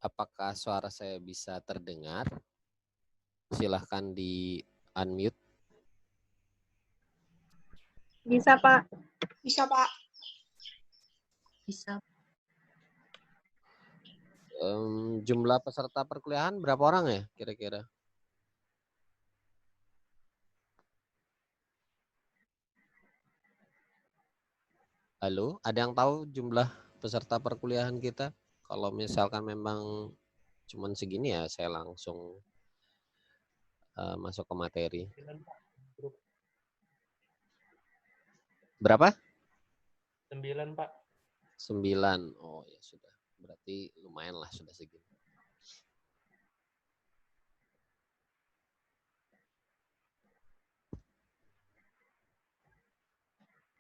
Apakah suara saya bisa terdengar? Silahkan di unmute. Bisa, Pak. Bisa, Pak. Bisa. Jumlah peserta perkuliahan berapa orang ya kira-kira? Halo, ada yang tahu jumlah peserta perkuliahan kita? Kalau misalkan memang cuman segini ya saya langsung masuk ke materi. Berapa? 9, Pak. 9. Oh ya sudah. Berarti lumayan lah sudah segini.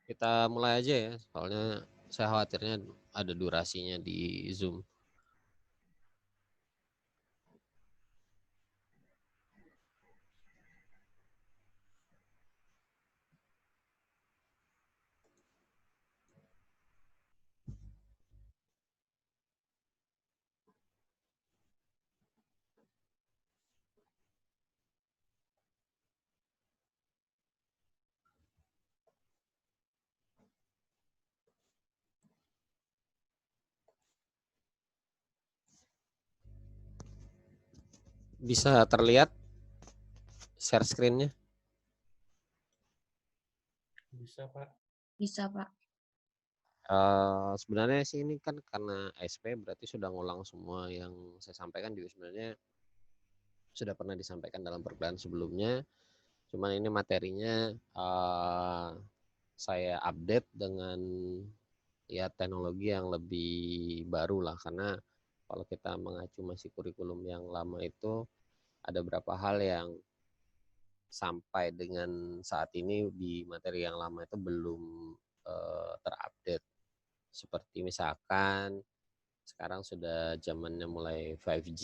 Kita mulai aja ya, soalnya saya khawatirnya ada durasinya di Zoom. Bisa terlihat share screen-nya? Bisa, Pak. Bisa, Pak. Sebenarnya sih ini kan karena SP berarti sudah ngulang semua yang saya sampaikan juga sebenarnya sudah pernah disampaikan dalam perkuliahan sebelumnya. Cuman ini materinya saya update dengan ya teknologi yang lebih baru lah, karena kalau kita mengacu masih kurikulum yang lama itu ada beberapa hal yang sampai dengan saat ini di materi yang lama itu belum terupdate. Seperti misalkan sekarang sudah zamannya mulai 5G,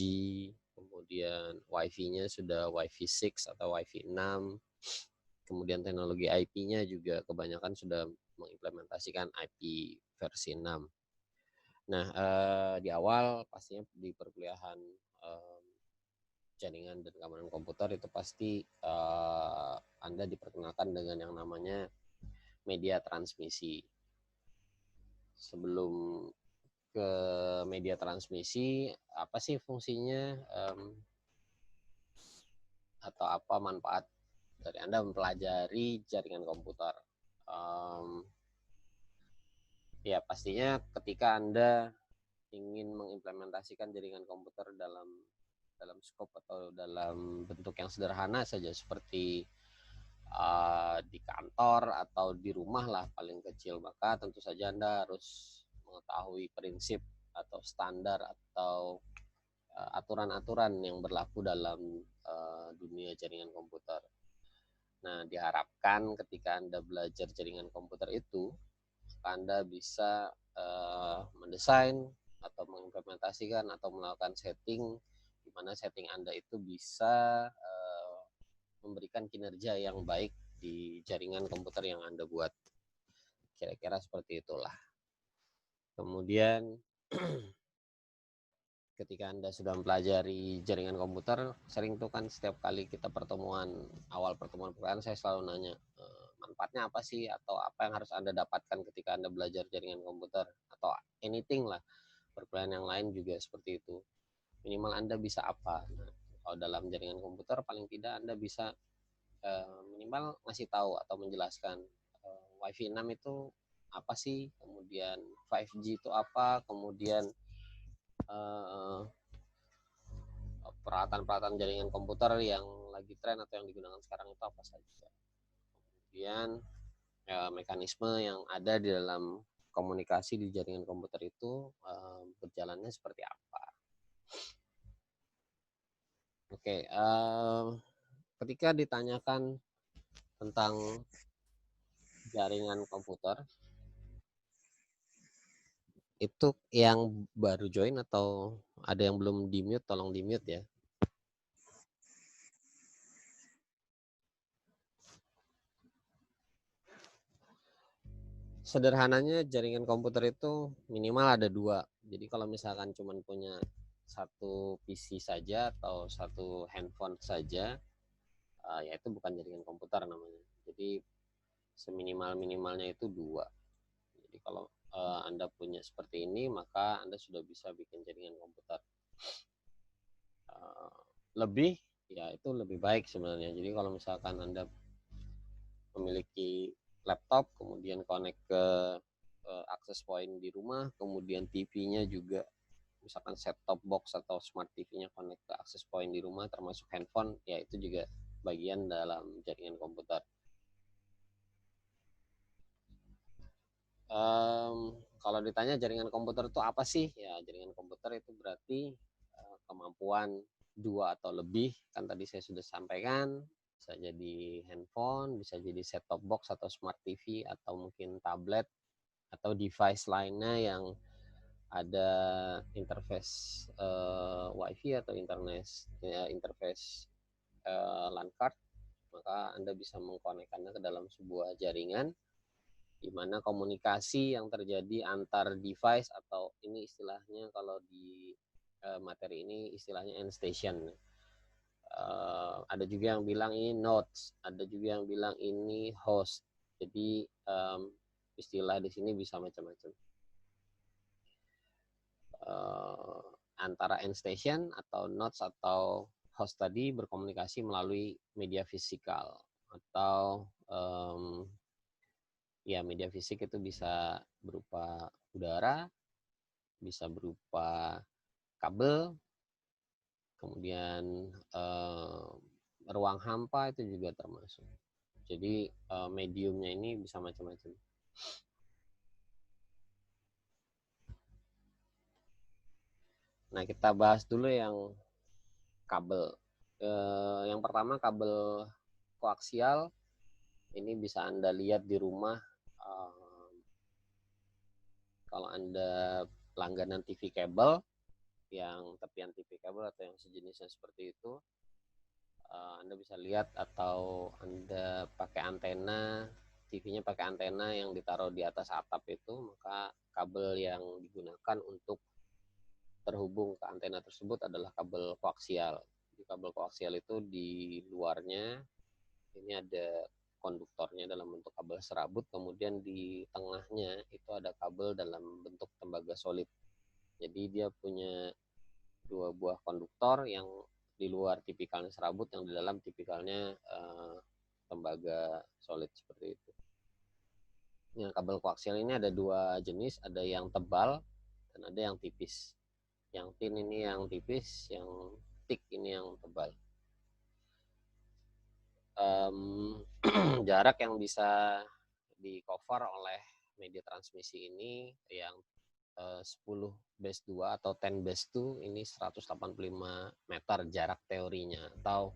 kemudian Wi-Fi-nya sudah Wi-Fi 6 atau Wi-Fi 6, kemudian teknologi IP-nya juga kebanyakan sudah mengimplementasikan IP versi 6. Nah, di awal pastinya di perkuliahan jaringan dan keamanan komputer itu pasti Anda diperkenalkan dengan yang namanya media transmisi. Sebelum ke media transmisi, apa sih fungsinya atau apa manfaat dari Anda mempelajari jaringan komputer? Ya pastinya ketika Anda ingin mengimplementasikan jaringan komputer dalam skop atau dalam bentuk yang sederhana saja seperti di kantor atau di rumah lah paling kecil, maka tentu saja Anda harus mengetahui prinsip atau standar atau aturan-aturan yang berlaku dalam dunia jaringan komputer. Nah, diharapkan ketika Anda belajar jaringan komputer itu, Anda bisa mendesain atau mengimplementasikan atau melakukan setting di mana setting Anda itu bisa memberikan kinerja yang baik di jaringan komputer yang Anda buat. Kira-kira seperti itulah. Kemudian ketika Anda sudah mempelajari jaringan komputer, sering tuh kan setiap kali kita awal pertemuan perkuliahan saya selalu nanya, manfaatnya apa sih atau apa yang harus Anda dapatkan ketika Anda belajar jaringan komputer atau anything lah. Perkuliahan yang lain juga seperti itu. Minimal Anda bisa apa? Nah, kalau dalam jaringan komputer paling tidak Anda bisa minimal ngasih tahu atau menjelaskan Wi-Fi 6 itu apa sih, kemudian 5G itu apa, kemudian peralatan-peralatan jaringan komputer yang lagi tren atau yang digunakan sekarang itu apa saja. Kemudian mekanisme yang ada di dalam komunikasi di jaringan komputer itu berjalannya seperti apa. Oke, ketika ditanyakan tentang jaringan komputer, itu yang baru join atau ada yang belum di-mute, tolong di-mute ya. Sederhananya jaringan komputer itu minimal ada 2. Jadi kalau misalkan cuma punya satu PC saja atau satu handphone saja, ya itu bukan jaringan komputer namanya. Jadi seminimal-minimalnya itu 2. Jadi kalau Anda punya seperti ini, maka Anda sudah bisa bikin jaringan komputer. Lebih, ya itu lebih baik sebenarnya. Jadi kalau misalkan Anda memiliki laptop, kemudian connect ke access point di rumah, kemudian TV-nya juga misalkan set top box atau smart TV-nya connect ke access point di rumah, termasuk handphone, ya itu juga bagian dalam jaringan komputer. Kalau ditanya jaringan komputer itu apa sih? Ya, jaringan komputer itu berarti kemampuan 2 atau lebih, kan tadi saya sudah sampaikan, bisa jadi handphone, bisa jadi set top box atau smart TV, atau mungkin tablet, atau device lainnya yang ada interface WiFi atau interface LAN card, maka Anda bisa mengkonekkannya ke dalam sebuah jaringan di mana komunikasi yang terjadi antar device, atau ini istilahnya kalau di materi ini istilahnya end station. Ada juga yang bilang ini nodes, ada juga yang bilang ini host. Jadi istilah di sini bisa macam-macam. Antara end station atau nodes atau host tadi berkomunikasi melalui media fisikal, atau ya media fisik itu bisa berupa udara, bisa berupa kabel, kemudian ruang hampa itu juga termasuk. Jadi mediumnya ini bisa macam-macam. Nah, kita bahas dulu yang kabel. Yang pertama kabel koaksial. Ini bisa Anda lihat di rumah. Kalau Anda langganan TV kabel, yang tepian TV kabel atau yang sejenisnya seperti itu, Anda bisa lihat, atau Anda pakai antena, TV-nya pakai antena yang ditaruh di atas atap itu, maka kabel yang digunakan untuk terhubung ke antena tersebut adalah kabel koaksial. Di kabel koaksial itu di luarnya ini ada konduktornya dalam bentuk kabel serabut, kemudian di tengahnya itu ada kabel dalam bentuk tembaga solid. Jadi dia punya 2 buah konduktor, yang di luar tipikalnya serabut, yang di dalam tipikalnya tembaga solid seperti itu. Yang kabel koaksial ini ada 2 jenis, ada yang tebal dan ada yang tipis. Yang thin ini yang tipis, yang thick ini yang tebal. Jarak yang bisa di cover oleh media transmisi ini yang 10 base 2 atau 10 base 2 ini 185 meter jarak teorinya, atau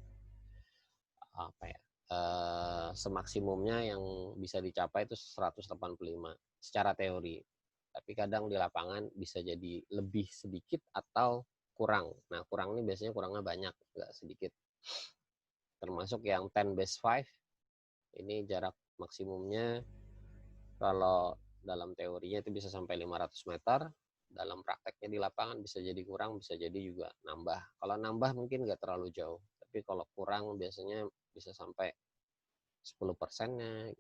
apa ya, semaksimumnya yang bisa dicapai itu 185 secara teori. Tapi kadang di lapangan bisa jadi lebih sedikit atau kurang. Nah, kurang ini biasanya kurangnya banyak, nggak sedikit. Termasuk yang 10 base 5, ini jarak maksimumnya kalau dalam teorinya itu bisa sampai 500 meter, dalam prakteknya di lapangan bisa jadi kurang, bisa jadi juga nambah. Kalau nambah mungkin nggak terlalu jauh, tapi kalau kurang biasanya bisa sampai 10%-nya.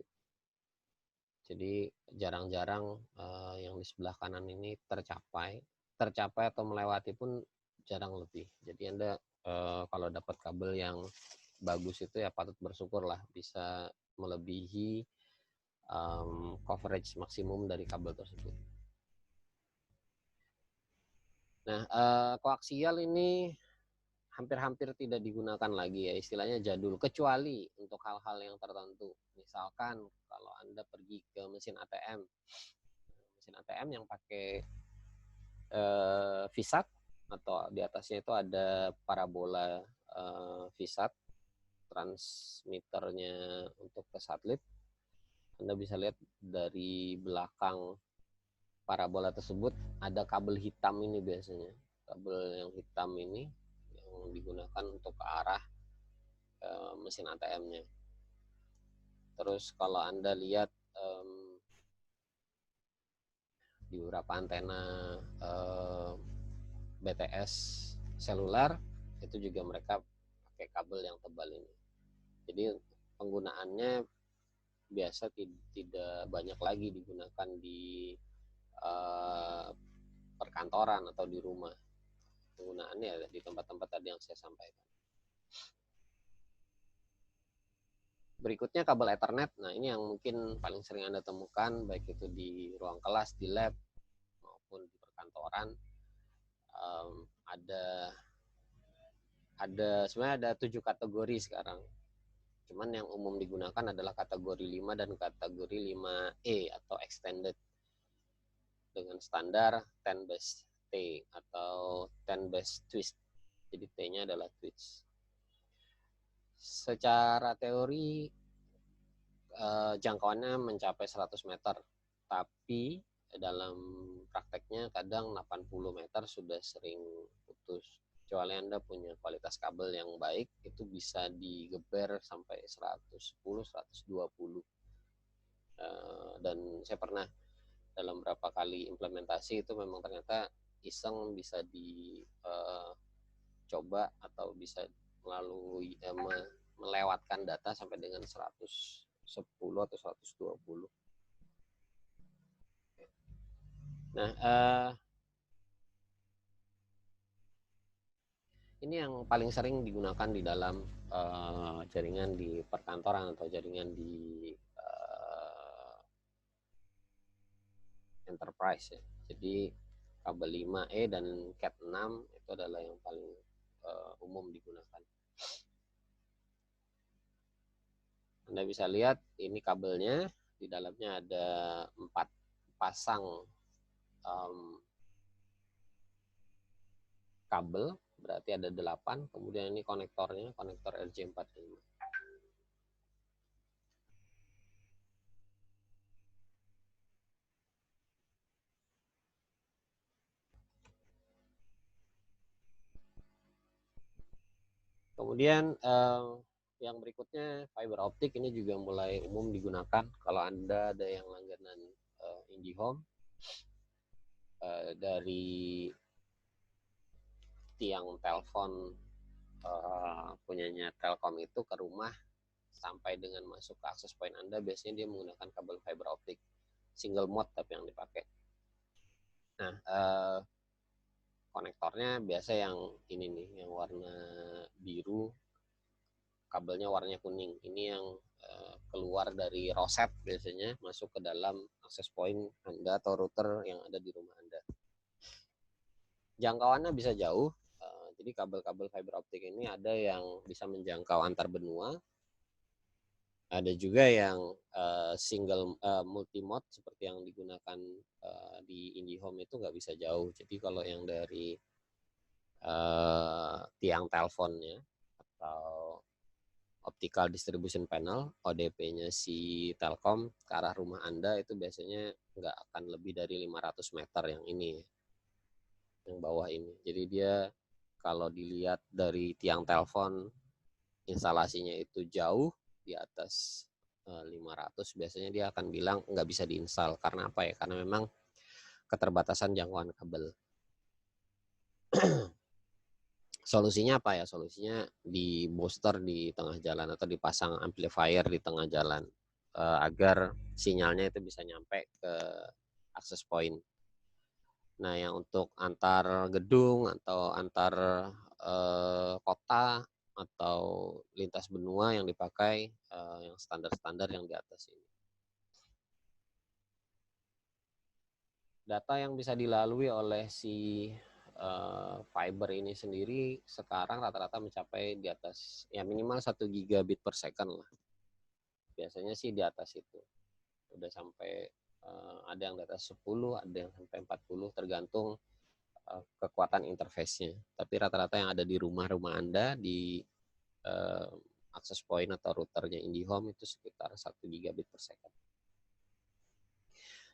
Jadi jarang-jarang yang di sebelah kanan ini tercapai atau melewati pun jarang lebih. Jadi Anda kalau dapat kabel yang bagus itu ya patut bersyukur lah, bisa melebihi coverage maksimum dari kabel tersebut. Nah, koaksial ini hampir-hampir tidak digunakan lagi ya, istilahnya jadul, kecuali untuk hal-hal yang tertentu. Misalkan kalau Anda pergi ke mesin ATM yang pakai VSAT, atau di atasnya itu ada parabola VSAT, transmitternya untuk ke satelit. Anda bisa lihat dari belakang parabola tersebut ada kabel hitam ini biasanya. Kabel yang hitam ini yang digunakan untuk ke arah mesin ATM-nya. Terus kalau Anda lihat di beberapa antena BTS seluler itu juga mereka pakai kabel yang tebal ini. Jadi penggunaannya biasa tidak banyak lagi digunakan di perkantoran atau di rumah. Penggunaannya di tempat-tempat tadi yang saya sampaikan. Berikutnya kabel Ethernet. Nah, ini yang mungkin paling sering Anda temukan, baik itu di ruang kelas, di lab, maupun di perkantoran. Sebenarnya ada 7 kategori sekarang. Cuman yang umum digunakan adalah kategori 5 dan kategori 5E atau extended dengan standar 10 base T atau 10 base twist. Jadi T-nya adalah twist. Secara teori jangkauannya mencapai 100 meter, tapi dalam prakteknya kadang 80 meter sudah sering putus. Kecuali Anda punya kualitas kabel yang baik, itu bisa digeber sampai 110, 120. Dan saya pernah dalam beberapa kali implementasi itu memang ternyata iseng bisa dicoba atau bisa melalui melewatkan data sampai dengan 110 atau 120. Nah, ini yang paling sering digunakan di dalam jaringan di perkantoran atau jaringan di enterprise ya. Jadi kabel 5E dan Cat 6 itu adalah yang paling umum digunakan. Anda bisa lihat ini kabelnya, di dalamnya ada 4 pasang kabel, berarti ada 8, kemudian ini konektornya, konektor RJ45. Kemudian yang berikutnya fiber optik, ini juga mulai umum digunakan. Kalau Anda ada yang langganan IndiHome, dari tiang telepon punyanya Telkom itu ke rumah sampai dengan masuk ke akses point Anda, biasanya dia menggunakan kabel fiber optik single mode tapi yang dipakai. Nah, konektornya biasa yang ini nih, yang warna biru, kabelnya warnanya kuning. Ini yang keluar dari roset biasanya masuk ke dalam akses point Anda atau router yang ada di rumah Anda. Jangkauannya bisa jauh. Jadi kabel-kabel fiber optik ini ada yang bisa menjangkau antar benua, ada juga yang single multimode seperti yang digunakan di IndiHome itu nggak bisa jauh. Jadi kalau yang dari tiang teleponnya atau optical distribution panel ODP-nya si Telkom ke arah rumah Anda itu biasanya nggak akan lebih dari 500 meter yang ini, yang bawah ini. Jadi dia kalau dilihat dari tiang telepon instalasinya itu jauh di atas 500, biasanya dia akan bilang nggak bisa diinstal. Karena apa ya? Karena memang keterbatasan jangkauan kabel. Solusinya apa ya? Solusinya di booster di tengah jalan atau dipasang amplifier di tengah jalan agar sinyalnya itu bisa nyampe ke access point. Nah, yang untuk antar gedung atau antar kota atau lintas benua yang dipakai yang standar-standar yang di atas ini. Data yang bisa dilalui oleh si fiber ini sendiri sekarang rata-rata mencapai di atas ya minimal 1 gigabit per second lah. Biasanya sih di atas itu. Udah sampai ada yang di atas 10, ada yang sampai 40 tergantung kekuatan interface-nya. Tapi rata-rata yang ada di rumah-rumah Anda di access point atau routernya IndiHome itu sekitar 1 gigabit per second.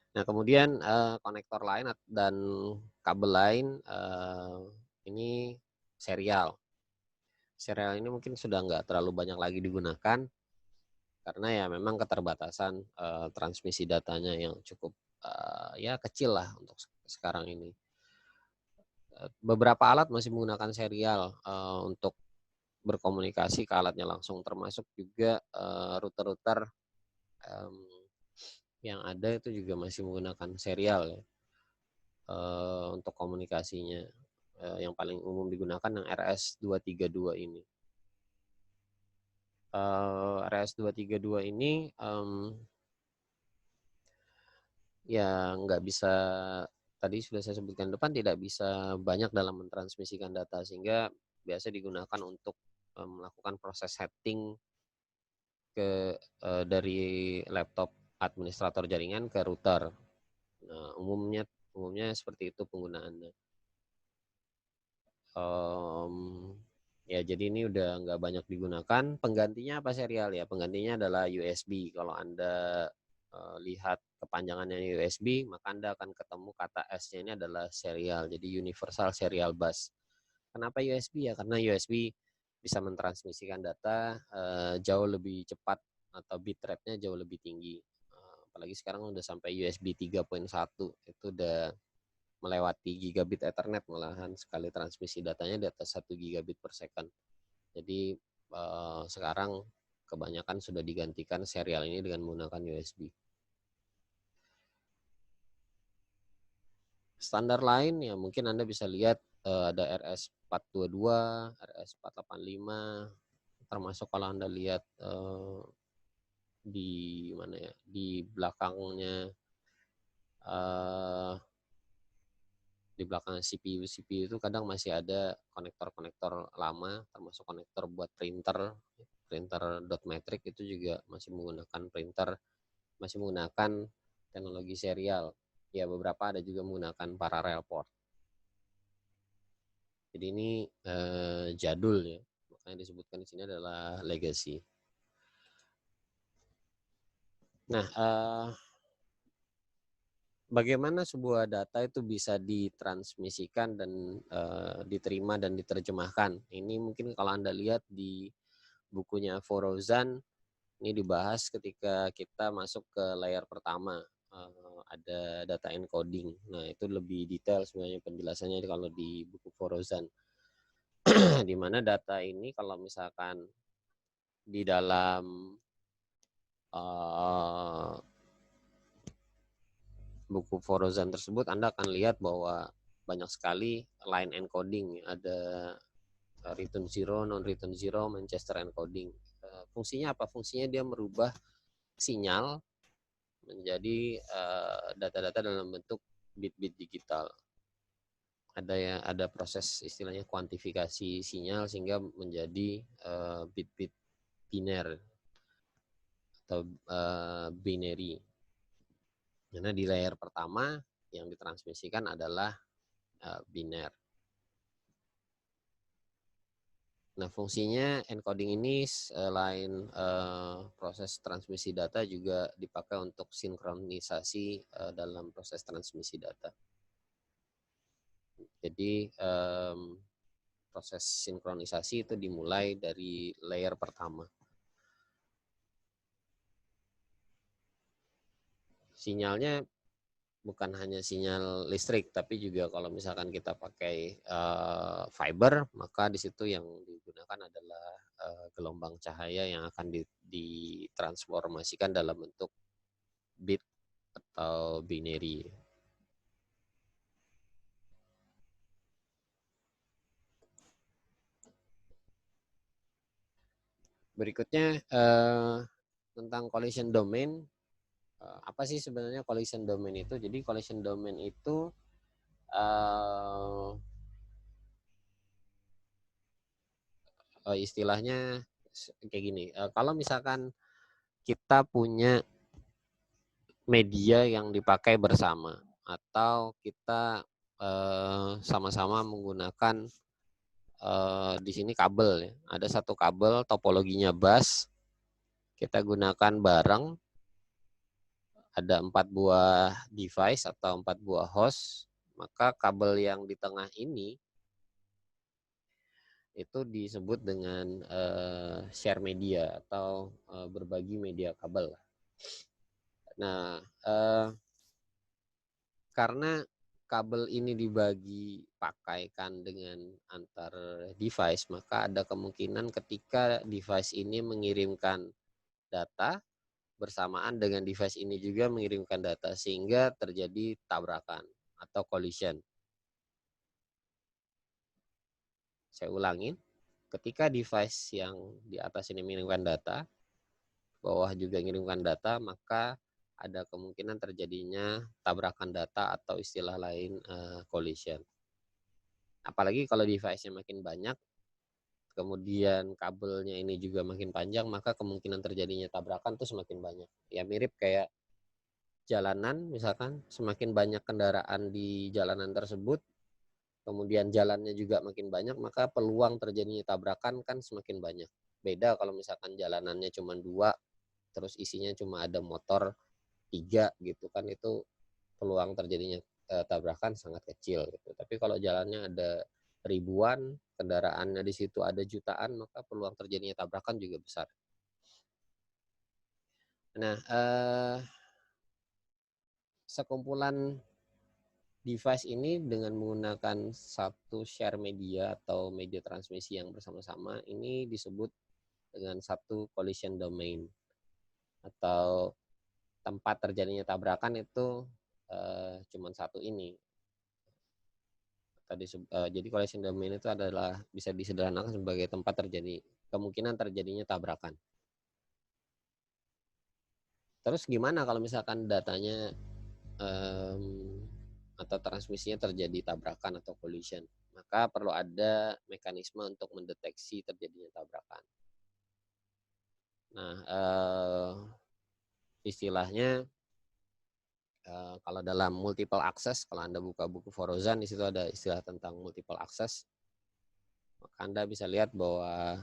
Nah, kemudian konektor lain dan kabel lain ini serial. Serial ini mungkin sudah nggak terlalu banyak lagi digunakan karena ya memang keterbatasan transmisi datanya yang cukup ya kecil lah untuk sekarang ini. beberapa alat masih menggunakan serial untuk berkomunikasi ke alatnya langsung, termasuk juga router-router yang ada itu juga masih menggunakan serial ya, untuk komunikasinya. Yang paling umum digunakan yang RS232 ini. RS232 ini ya nggak bisa, tadi sudah saya sebutkan depan, tidak bisa banyak dalam mentransmisikan data, sehingga biasa digunakan untuk melakukan proses setting dari laptop administrator jaringan ke router. Nah, umumnya seperti itu penggunaannya. Ya, jadi ini udah nggak banyak digunakan. Penggantinya apa serial ya? Penggantinya adalah USB. Kalau Anda lihat kepanjangannya USB, maka Anda akan ketemu kata S-nya ini adalah serial. Jadi Universal Serial Bus. Kenapa USB ya? Karena USB bisa mentransmisikan data jauh lebih cepat atau bit rate-nya jauh lebih tinggi. Apalagi sekarang udah sampai USB 3.1, itu udah melewati gigabit Ethernet, malahan sekali transmisi datanya di atas 1 gigabit per second. Jadi sekarang kebanyakan sudah digantikan serial ini dengan menggunakan USB. Standar lain ya mungkin Anda bisa lihat ada RS422, RS485, termasuk kalau Anda lihat di mana ya, di belakangnya di belakang CPU itu kadang masih ada konektor-konektor lama, termasuk konektor buat printer dot matrix, itu juga masih menggunakan teknologi serial. Ya, beberapa ada juga menggunakan parallel port. Jadi ini jadul ya, makanya disebutkan di sini adalah legacy. Nah, bagaimana sebuah data itu bisa ditransmisikan dan diterima dan diterjemahkan? Ini mungkin kalau Anda lihat di bukunya Forozan, ini dibahas ketika kita masuk ke layer pertama, ada data encoding. Nah, itu lebih detail sebenarnya penjelasannya kalau di buku Forozan. Di mana data ini kalau misalkan di dalam buku Forozan tersebut, Anda akan lihat bahwa banyak sekali line encoding, ada return zero, non return zero, Manchester encoding. Fungsinya apa? Fungsinya dia merubah sinyal menjadi data-data dalam bentuk bit-bit digital. Ada proses istilahnya kuantifikasi sinyal sehingga menjadi bit-bit biner atau binary. Karena di layer pertama yang ditransmisikan adalah biner. Nah, fungsinya encoding ini selain proses transmisi data juga dipakai untuk sinkronisasi dalam proses transmisi data. Jadi proses sinkronisasi itu dimulai dari layer pertama. Sinyalnya bukan hanya sinyal listrik, tapi juga kalau misalkan kita pakai fiber, maka di situ yang digunakan adalah gelombang cahaya yang akan ditransformasikan dalam bentuk bit atau binary. Berikutnya tentang collision domain. Apa sih sebenarnya collision domain itu? Jadi collision domain itu istilahnya kayak gini. Kalau misalkan kita punya media yang dipakai bersama, atau kita sama-sama menggunakan di sini kabel ya. Ada satu kabel topologinya bus, kita gunakan bareng, ada 4 buah device atau 4 buah host, maka kabel yang di tengah ini itu disebut dengan share media atau berbagi media kabel. Nah, karena kabel ini dibagi pakaikan dengan antar device, maka ada kemungkinan ketika device ini mengirimkan data bersamaan dengan device ini juga mengirimkan data sehingga terjadi tabrakan atau collision. Saya ulangin, ketika device yang di atas ini mengirimkan data, bawah juga mengirimkan data, maka ada kemungkinan terjadinya tabrakan data atau istilah lain collision. Apalagi kalau device-nya makin banyak, kemudian kabelnya ini juga makin panjang, maka kemungkinan terjadinya tabrakan itu semakin banyak. Ya mirip kayak jalanan, misalkan semakin banyak kendaraan di jalanan tersebut, kemudian jalannya juga makin banyak, maka peluang terjadinya tabrakan kan semakin banyak. Beda kalau misalkan jalanannya cuma 2, terus isinya cuma ada motor 3 gitu kan, itu peluang terjadinya tabrakan sangat kecil gitu. Tapi kalau jalannya ada ribuan, kendaraannya di situ ada jutaan, maka peluang terjadinya tabrakan juga besar. Nah, sekumpulan device ini dengan menggunakan satu share media atau media transmisi yang bersama-sama, ini disebut dengan satu collision domain atau tempat terjadinya tabrakan itu cuma satu ini. Jadi collision domain itu adalah bisa disederhanakan sebagai tempat kemungkinan terjadinya tabrakan. Terus gimana kalau misalkan datanya atau transmisinya terjadi tabrakan atau collision? Maka perlu ada mekanisme untuk mendeteksi terjadinya tabrakan. Nah, istilahnya kalau dalam multiple access, kalau Anda buka buku Forozan, di situ ada istilah tentang multiple access. Maka Anda bisa lihat bahwa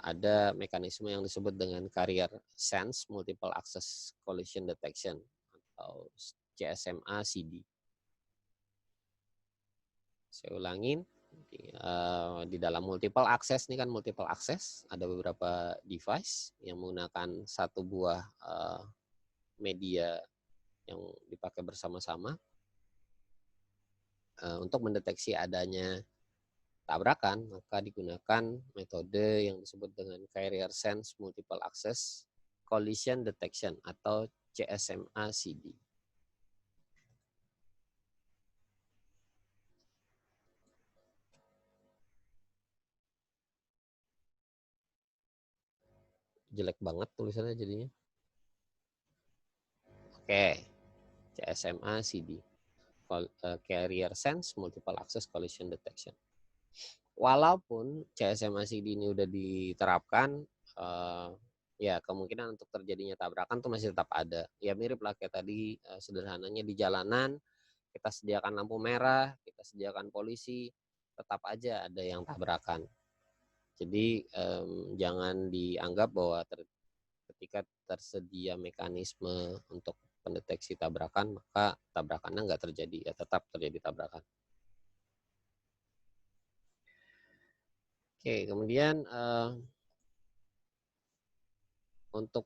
ada mekanisme yang disebut dengan carrier sense multiple access collision detection atau CSMA-CD. Saya ulangin, di dalam multiple access ini kan multiple access, ada beberapa device yang menggunakan satu buah media yang dipakai bersama-sama untuk mendeteksi adanya tabrakan, maka digunakan metode yang disebut dengan carrier sense multiple access collision detection atau CSMA-CD. Jelek banget tulisannya jadinya. Oke, CSMA-CD, carrier sense multiple access collision detection. Walaupun CSMA-CD ini udah diterapkan, ya kemungkinan untuk terjadinya tabrakan tuh masih tetap ada. Ya mirip lah kayak tadi, sederhananya di jalanan kita sediakan lampu merah, kita sediakan polisi, tetap aja ada yang tabrakan. Jadi jangan dianggap bahwa ketika tersedia mekanisme untuk pendeteksi tabrakan, maka tabrakannya nggak terjadi, ya tetap terjadi tabrakan. Oke, kemudian untuk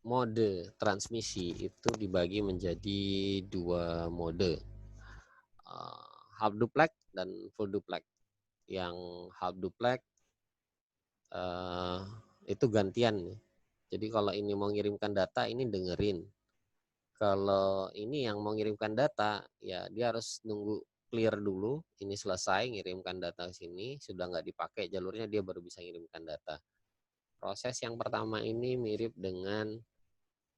mode transmisi itu dibagi menjadi 2 mode, half duplex dan full duplex. Yang half duplex itu gantian. Jadi kalau ini mau ngirimkan data, ini dengerin. Kalau ini yang mau ngirimkan data, ya dia harus nunggu clear dulu, ini selesai ngirimkan data ke sini, sudah nggak dipakai jalurnya, dia baru bisa ngirimkan data. Proses yang pertama ini mirip dengan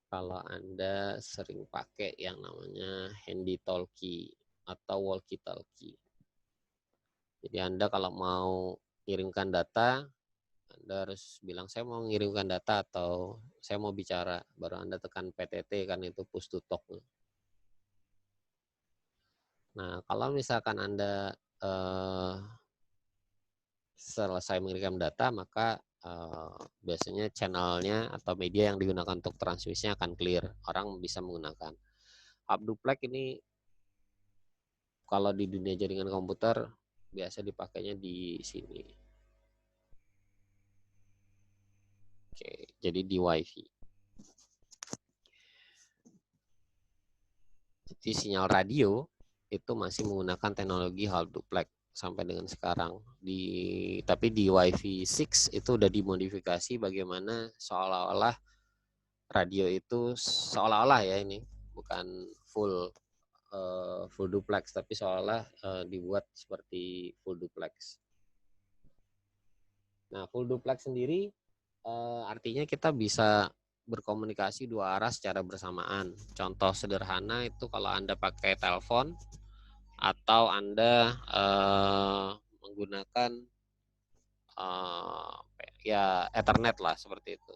kalau Anda sering pakai yang namanya handy talkie atau walkie talkie. Jadi Anda kalau mau ngirimkan data, Anda harus bilang saya mau ngirimkan data atau saya mau bicara, baru Anda tekan PTT, kan itu push to talk. Nah, kalau misalkan Anda selesai mengirim data, maka biasanya channelnya atau media yang digunakan untuk transmisinya akan clear, orang bisa menggunakan. Half duplex ini kalau di dunia jaringan komputer biasa dipakainya di sini. Oke, jadi di WiFi. Jadi sinyal radio itu masih menggunakan teknologi half duplex sampai dengan sekarang. Tapi di Wi-Fi 6 itu udah dimodifikasi bagaimana seolah-olah radio itu seolah-olah ya, ini bukan full duplex, tapi seolah dibuat seperti full duplex. Nah, full duplex sendiri artinya kita bisa berkomunikasi dua arah secara bersamaan. Contoh sederhana itu kalau Anda pakai telepon atau Anda menggunakan ya Ethernet lah, seperti itu.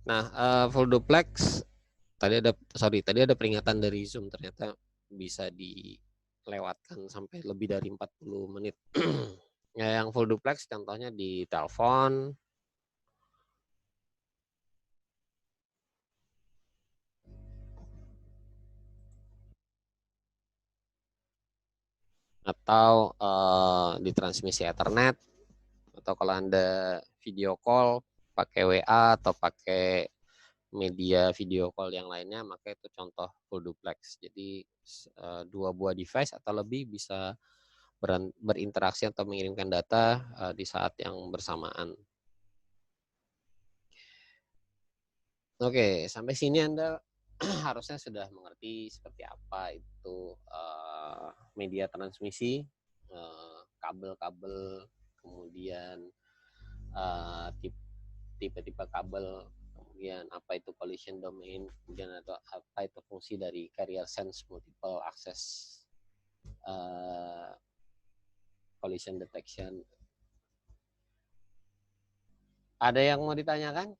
Nah, full duplex tadi ada peringatan dari Zoom, ternyata bisa dilewatkan sampai lebih dari 40 menit. Ya, yang full duplex contohnya di telepon, atau di transmisi Ethernet, atau kalau Anda video call pakai WA atau pakai media video call yang lainnya, maka itu contoh full duplex. Jadi dua buah device atau lebih bisa berinteraksi atau mengirimkan data di saat yang bersamaan. Oke, sampai sini Anda harusnya sudah mengerti seperti apa itu media transmisi, kabel-kabel, kemudian tipe-tipe kabel, kemudian apa itu collision domain, kemudian atau apa itu fungsi dari carrier sense multiple access collision detection. Ada yang mau ditanyakan?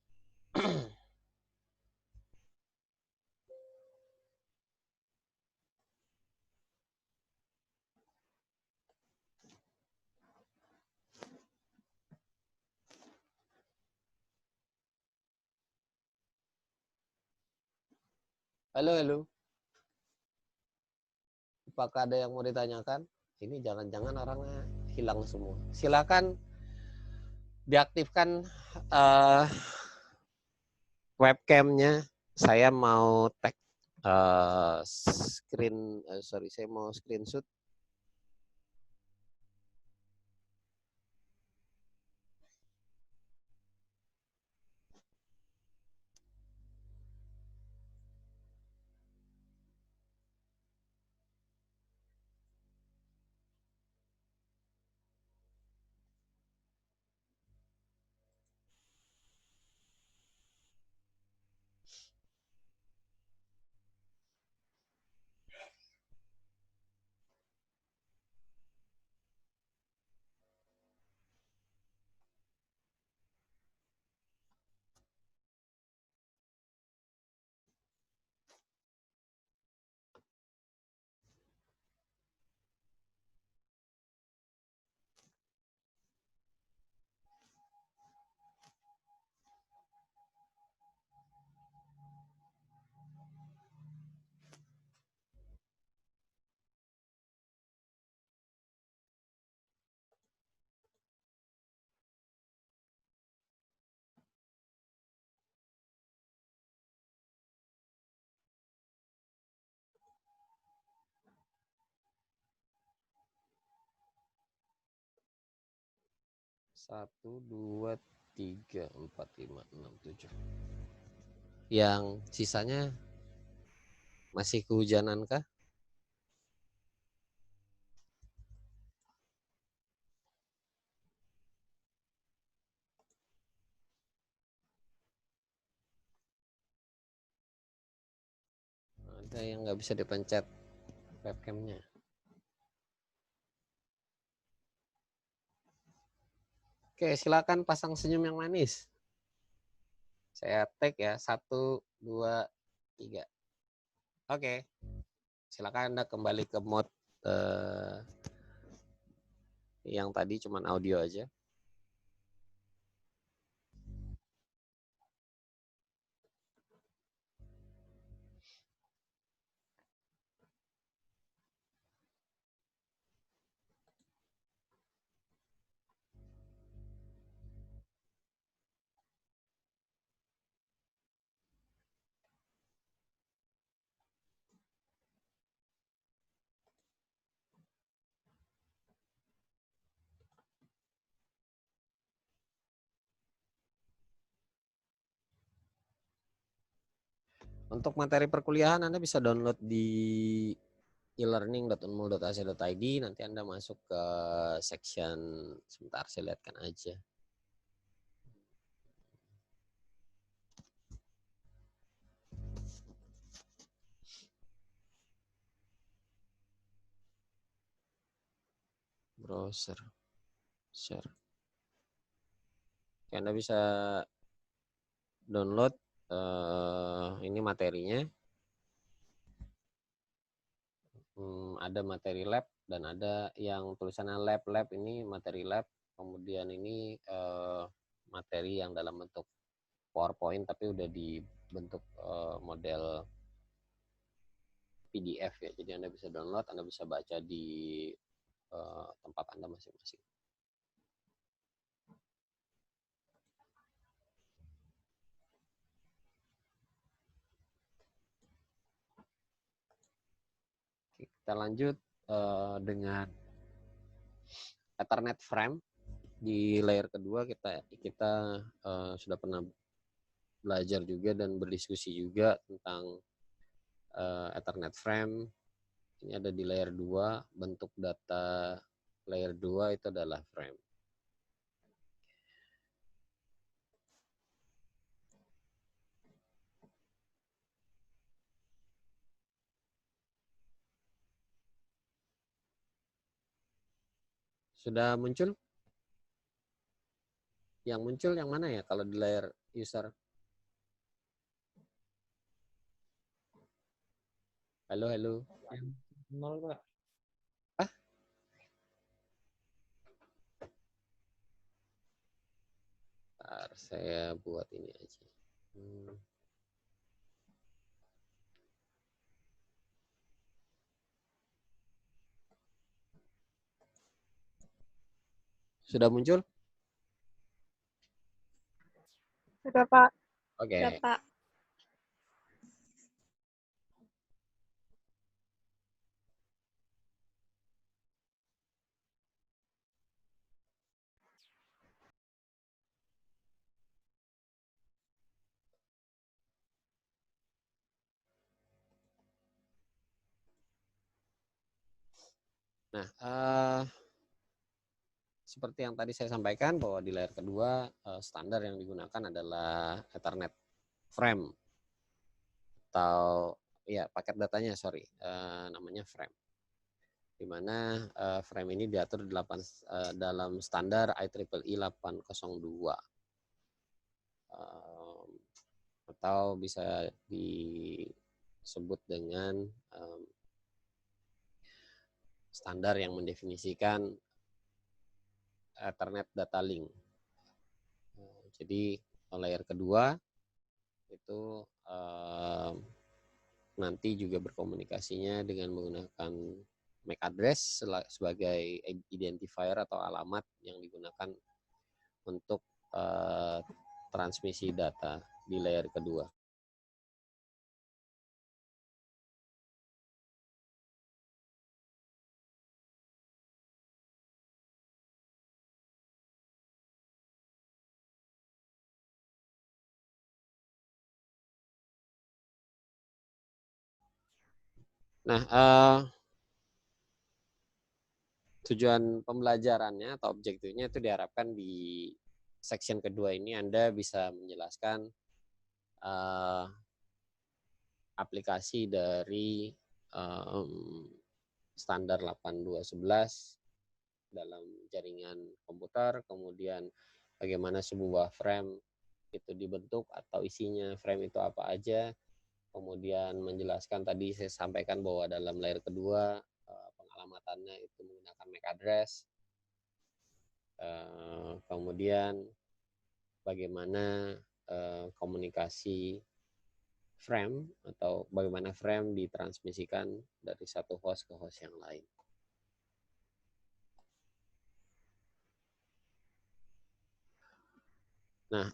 Halo, halo. Apakah ada yang mau ditanyakan? Ini jangan-jangan orangnya hilang semua. Silakan diaktifkan webcamnya. Saya mau tag saya mau screenshot. Satu, dua, tiga, empat, lima, enam, tujuh. Yang sisanya masih kehujanan kah? Ada yang nggak bisa dipencet webcamnya. Oke, silakan pasang senyum yang manis. Saya tag ya, 1, 2, 3. Oke, silakan Anda kembali ke mode yang tadi cuman audio aja. Untuk materi perkuliahan Anda bisa download di e-learning.unmul.ac.id. Nanti Anda masuk ke section, sebentar saya lihatkan aja. Browser, share. Oke, Anda bisa download ini materinya. Ada materi lab dan ada yang tulisannya lab ini materi lab. Kemudian ini materi yang dalam bentuk PowerPoint tapi udah dibentuk model PDF ya. Jadi Anda bisa download, Anda bisa baca di tempat Anda masing-masing. Kita lanjut dengan Ethernet frame. Di layer kedua kita sudah pernah belajar juga dan berdiskusi juga tentang Ethernet frame. Ini ada di layer 2, bentuk data layer 2 itu adalah frame. Sudah muncul? Yang muncul yang mana ya kalau di layer user? Halo, halo. Yang 0, Pak. Ah? Bentar, saya buat ini aja. Sudah muncul? Sudah, Pak. Oke. Sudah, Pak. Nah, seperti yang tadi saya sampaikan bahwa di layer kedua standar yang digunakan adalah Ethernet frame atau ya paket datanya namanya frame. Di mana frame ini diatur dalam standar IEEE 802 atau bisa disebut dengan standar yang mendefinisikan Ethernet data link. Jadi layer kedua itu nanti juga berkomunikasinya dengan menggunakan MAC address sebagai identifier atau alamat yang digunakan untuk transmisi data di layer kedua. Nah, tujuan pembelajarannya atau objektifnya itu diharapkan di section kedua ini Anda bisa menjelaskan aplikasi dari standar 8211 dalam jaringan komputer, kemudian bagaimana sebuah frame itu dibentuk atau isinya frame itu apa aja, kemudian menjelaskan tadi saya sampaikan bahwa dalam layer kedua pengalamatannya itu menggunakan MAC address, kemudian bagaimana komunikasi frame atau bagaimana frame ditransmisikan dari satu host ke host yang lain. Nah,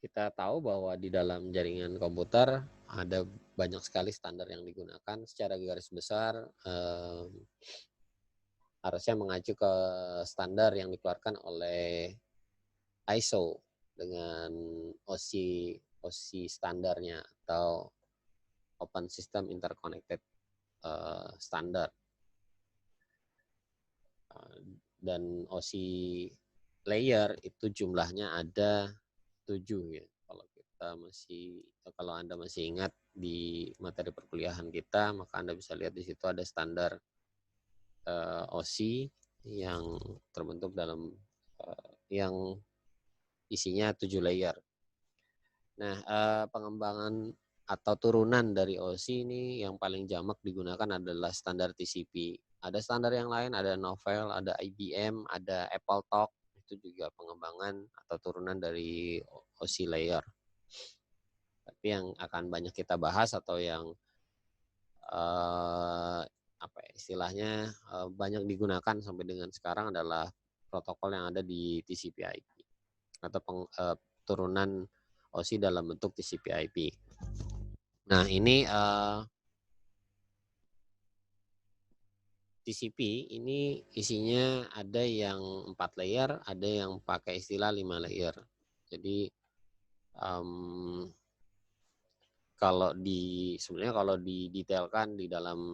kita tahu bahwa di dalam jaringan komputer ada banyak sekali standar yang digunakan. Secara garis besar harusnya mengacu ke standar yang dikeluarkan oleh ISO dengan OC standarnya atau Open System Interconnected Standard. Dan OC layer itu jumlahnya ada 7 ya. Kalau Anda masih ingat di materi perkuliahan kita, maka Anda bisa lihat di situ ada standar OC yang terbentuk dalam yang isinya 7 layer. Nah, pengembangan atau turunan dari OC ini yang paling jamak digunakan adalah standar TCP. Ada standar yang lain, ada Novell, ada IBM, ada AppleTalk, itu juga pengembangan atau turunan dari OC layer. Tapi yang akan banyak kita bahas atau yang istilahnya banyak digunakan sampai dengan sekarang adalah protokol yang ada di TCP/IP atau turunan OC dalam bentuk TCP/IP. Nah, ini TCP ini isinya ada yang 4 layer, ada yang pakai istilah 5 layer. Jadi sebenarnya kalau didetailkan di dalam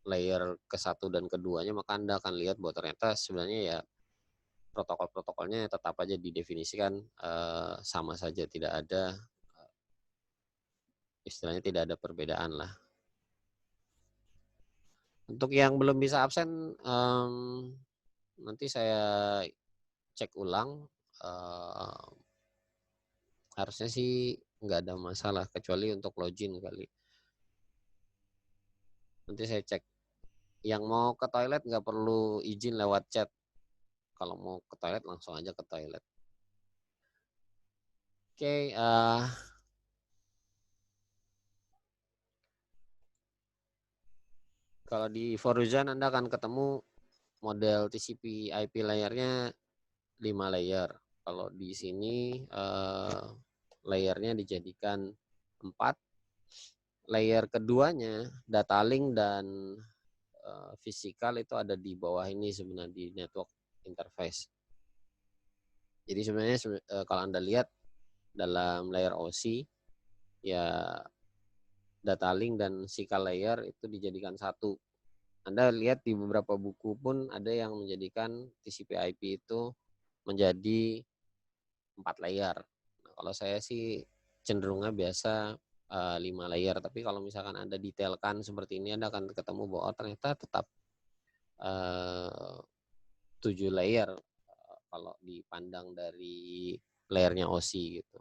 layer ke-1 dan keduanya, maka Anda akan lihat bahwa ternyata sebenarnya ya protokol-protokolnya tetap aja didefinisikan sama saja, tidak ada istilahnya tidak ada perbedaan lah. Untuk yang belum bisa absen, nanti saya cek ulang. Harusnya sih nggak ada masalah, kecuali untuk login kali. Nanti saya cek. Yang mau ke toilet nggak perlu izin lewat chat. Kalau mau ke toilet langsung aja ke toilet. Oke, kalau di Foruzan Anda akan ketemu model TCP/IP layernya 5 layer. Kalau di sini layernya dijadikan 4. Layer keduanya, data link dan fisikal itu ada di bawah ini sebenarnya di network interface. Jadi sebenarnya kalau Anda lihat dalam layer OC, ya data link dan physical layer itu dijadikan satu. Anda lihat di beberapa buku pun ada yang menjadikan TCP/IP itu menjadi 4 layer. Nah, kalau saya sih cenderungnya biasa 5 layer, tapi kalau misalkan Anda detailkan seperti ini, Anda akan ketemu bahwa ternyata tetap 7 layer kalau dipandang dari layernya OC gitu.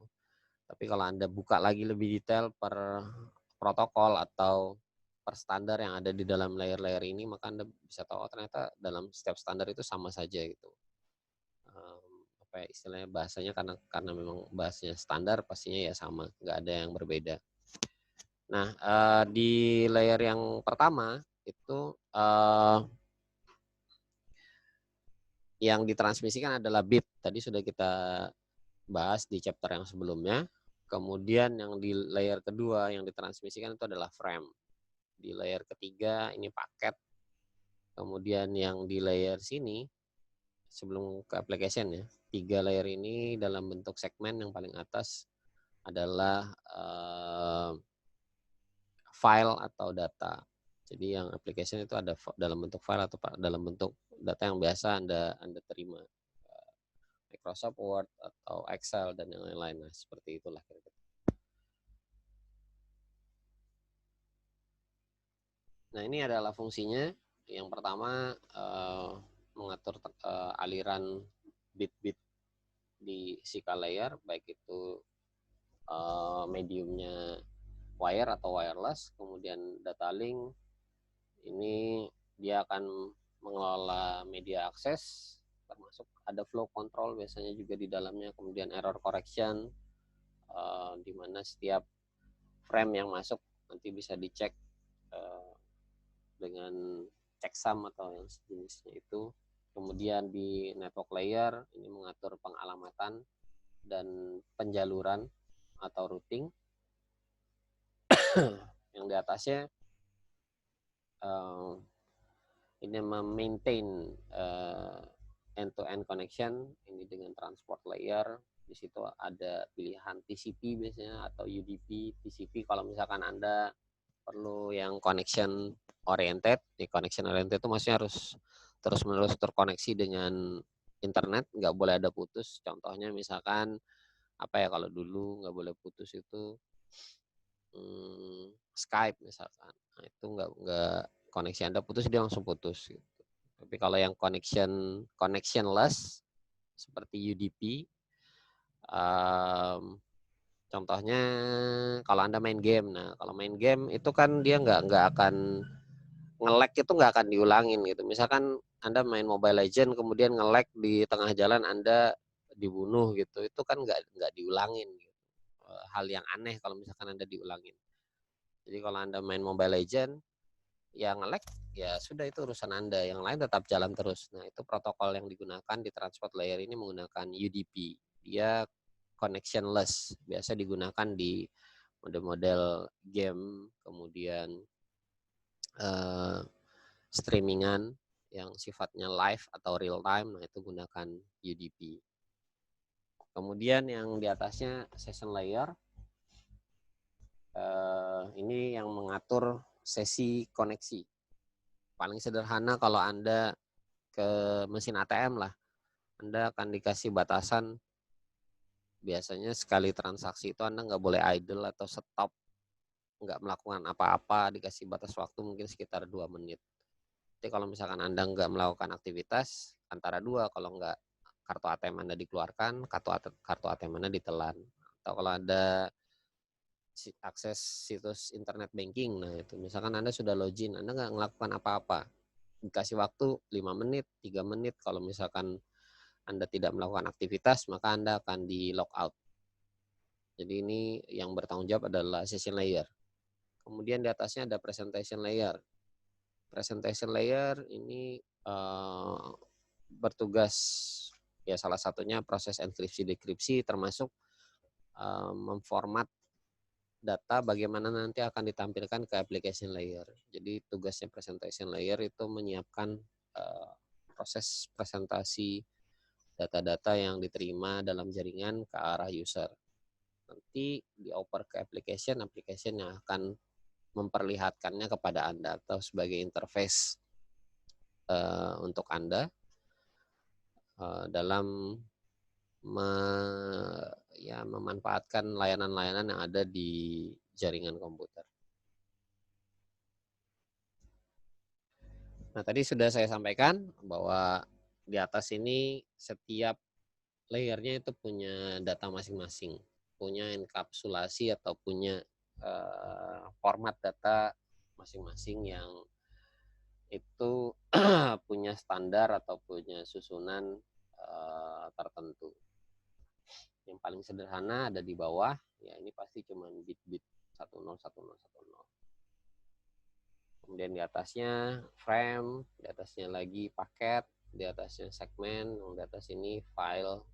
Tapi kalau Anda buka lagi lebih detail per protokol atau per standar yang ada di dalam layer-layer ini, maka Anda bisa tahu ternyata dalam setiap standar itu sama saja gitu. Istilahnya bahasanya karena memang bahasanya standar, pastinya ya sama, nggak ada yang berbeda. Nah, di layer yang pertama itu yang ditransmisikan adalah bit. Tadi sudah kita bahas di chapter yang sebelumnya. Kemudian yang di layer kedua yang ditransmisikan itu adalah frame. Di layer ketiga ini paket. Kemudian yang di layer sini sebelum ke application ya, 3 layer ini dalam bentuk segmen. Yang paling atas adalah file atau data. Jadi yang application itu ada dalam bentuk file atau dalam bentuk data yang biasa Anda terima. Microsoft Word atau Excel dan yang lain-lain. Nah, seperti itulah kira-kira. Nah, ini adalah fungsinya. Yang pertama mengatur aliran bit-bit di physical layer, baik itu mediumnya wire atau wireless. Kemudian data link, ini dia akan mengelola media akses, termasuk ada flow control biasanya juga di dalamnya. Kemudian error correction, di mana setiap frame yang masuk nanti bisa dicek dengan checksum atau yang sejenisnya itu. Kemudian di network layer ini mengatur pengalamatan dan penjaluran atau routing. Yang di atasnya ini memaintain end-to-end connection ini dengan transport layer. Di situ ada pilihan TCP biasanya atau UDP. TCP kalau misalkan Anda perlu yang connection oriented. Di connection oriented itu maksudnya harus terus-menerus terkoneksi dengan internet, nggak boleh ada putus. Contohnya misalkan apa ya, kalau dulu nggak boleh putus itu Skype misalkan. Nah, itu nggak koneksi Anda putus, dia langsung putus gitu. Tapi kalau yang connectionless seperti UDP, contohnya kalau Anda main game. Nah, kalau main game itu kan dia nggak akan nge-lag, itu nggak akan diulangin gitu. Misalkan Anda main Mobile Legend kemudian nge-lag di tengah jalan Anda dibunuh gitu, itu kan nggak diulangin gitu. Hal yang aneh kalau misalkan Anda diulangin. Jadi kalau Anda main Mobile Legend yang nge-lag, ya sudah, itu urusan Anda, yang lain tetap jalan terus. Nah, itu protokol yang digunakan di transport layer ini menggunakan UDP. Dia connectionless, biasa digunakan di model-model game, kemudian streamingan yang sifatnya live atau real time. Nah, itu gunakan UDP. Kemudian yang di atasnya session layer, ini yang mengatur sesi koneksi. Paling sederhana kalau Anda ke mesin ATM lah, Anda akan dikasih batasan, biasanya sekali transaksi itu Anda nggak boleh idle atau stop, nggak melakukan apa-apa, dikasih batas waktu mungkin sekitar 2 menit. Jadi kalau misalkan Anda nggak melakukan aktivitas, antara dua, kalau nggak kartu ATM Anda dikeluarkan, kartu ATM Anda ditelan. Atau kalau ada akses situs internet banking, nah itu misalkan Anda sudah login, Anda nggak melakukan apa-apa, dikasih waktu 5 menit, 3 menit, kalau misalkan Anda tidak melakukan aktivitas, maka Anda akan di log out. Jadi ini yang bertanggung jawab adalah session layer. Kemudian di atasnya ada presentation layer. Presentation layer ini bertugas, ya salah satunya proses enkripsi dekripsi, termasuk memformat data bagaimana nanti akan ditampilkan ke application layer. Jadi tugasnya presentation layer itu menyiapkan proses presentasi data-data yang diterima dalam jaringan ke arah user. Nanti dioper ke application yang akan memperlihatkannya kepada Anda atau sebagai interface untuk Anda dalam memanfaatkan layanan-layanan yang ada di jaringan komputer. Nah, tadi sudah saya sampaikan bahwa di atas ini setiap layernya itu punya data masing-masing, punya enkapsulasi atau punya format data masing-masing yang itu punya standar atau punya susunan tertentu. Yang paling sederhana ada di bawah, ya ini pasti cuma bit-bit 101010. Kemudian di atasnya frame, di atasnya lagi paket, di atasnya segmen, di atas ini file.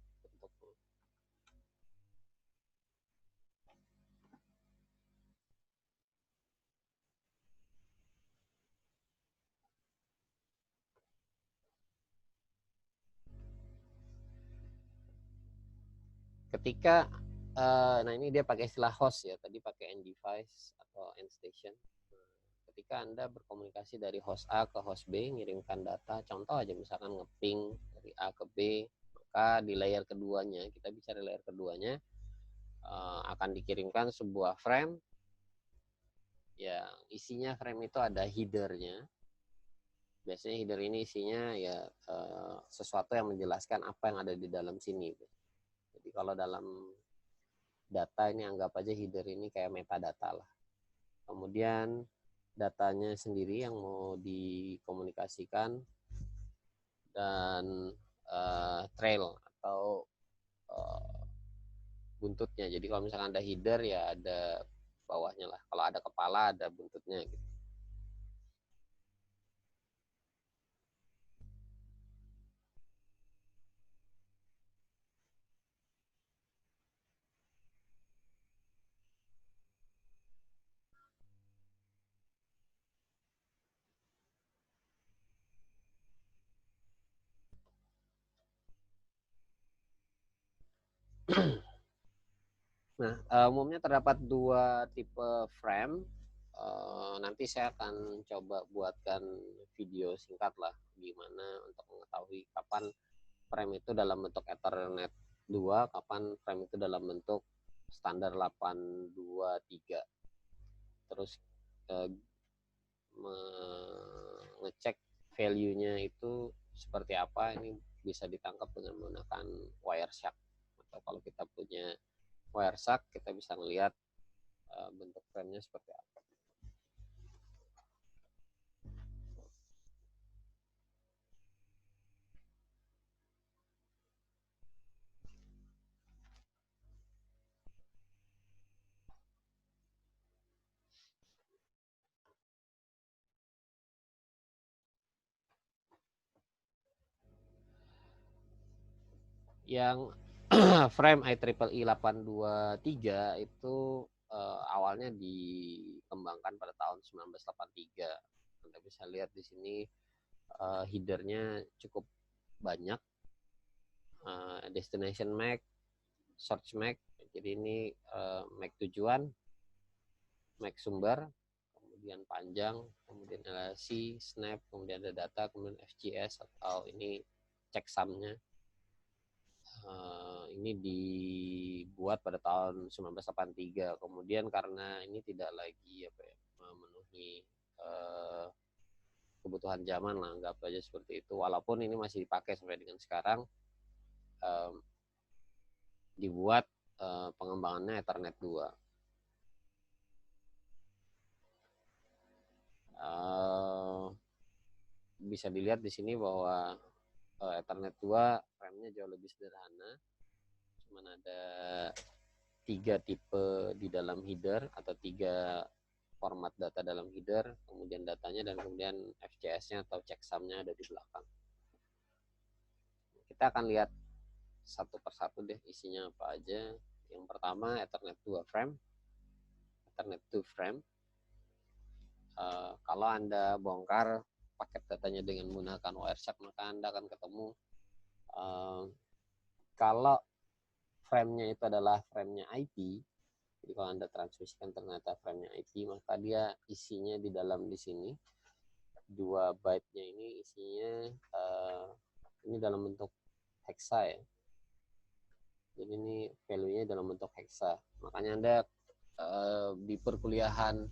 Ketika nah ini dia pakai istilah host ya, tadi pakai end device atau end station. Ketika Anda berkomunikasi dari host A ke host B, ngirimkan data, contoh aja misalkan ngeping dari A ke B, maka di layer keduanya, kita bicara layer keduanya, akan dikirimkan sebuah frame, ya isinya frame itu ada headernya. Biasanya header ini isinya ya sesuatu yang menjelaskan apa yang ada di dalam sini. Jadi kalau dalam data ini anggap aja header ini kayak metadata lah. Kemudian datanya sendiri yang mau dikomunikasikan, dan trail atau buntutnya. Jadi kalau misalkan ada header ya ada bawahnya lah. Kalau ada kepala ada buntutnya gitu. Nah, umumnya terdapat dua tipe frame. Nanti saya akan coba buatkan video singkat lah gimana untuk mengetahui kapan frame itu dalam bentuk Ethernet 2, kapan frame itu dalam bentuk standar 823. Terus mengecek value-nya itu seperti apa, ini bisa ditangkap dengan menggunakan Wireshark. Atau kalau kita punya Wireshark, kita bisa melihat bentuk frame-nya seperti apa. Yang frame IEEE 823 itu awalnya dikembangkan pada tahun 1983. Anda bisa lihat di sini headernya cukup banyak, destination MAC, source MAC. Jadi ini MAC tujuan, MAC sumber, kemudian panjang, kemudian LLC, snap, kemudian ada data, kemudian FGS atau ini checksumnya. Ini dibuat pada tahun 1983. Kemudian karena ini tidak lagi memenuhi kebutuhan zaman lah, anggap aja seperti itu. Walaupun ini masih dipakai sampai dengan sekarang, dibuat pengembangannya Ethernet 2. Bisa dilihat di sini bahwa Ethernet 2 frame-nya jauh lebih sederhana. Cuman ada 3 tipe di dalam header atau 3 format data dalam header, kemudian datanya, dan kemudian FCS-nya atau checksum-nya ada di belakang. Kita akan lihat satu persatu deh isinya apa aja. Yang pertama Ethernet 2 frame. Ethernet 2 frame. Kalau Anda bongkar paket datanya dengan menggunakan Wireshark, maka Anda akan ketemu kalau frame-nya itu adalah frame-nya IP. Jadi kalau Anda transmisikan ternyata frame-nya IP, maka dia isinya di dalam di sini 2 byte-nya ini isinya ini dalam bentuk hexa ya. Jadi ini value-nya dalam bentuk hexa. Makanya Anda di perkuliahan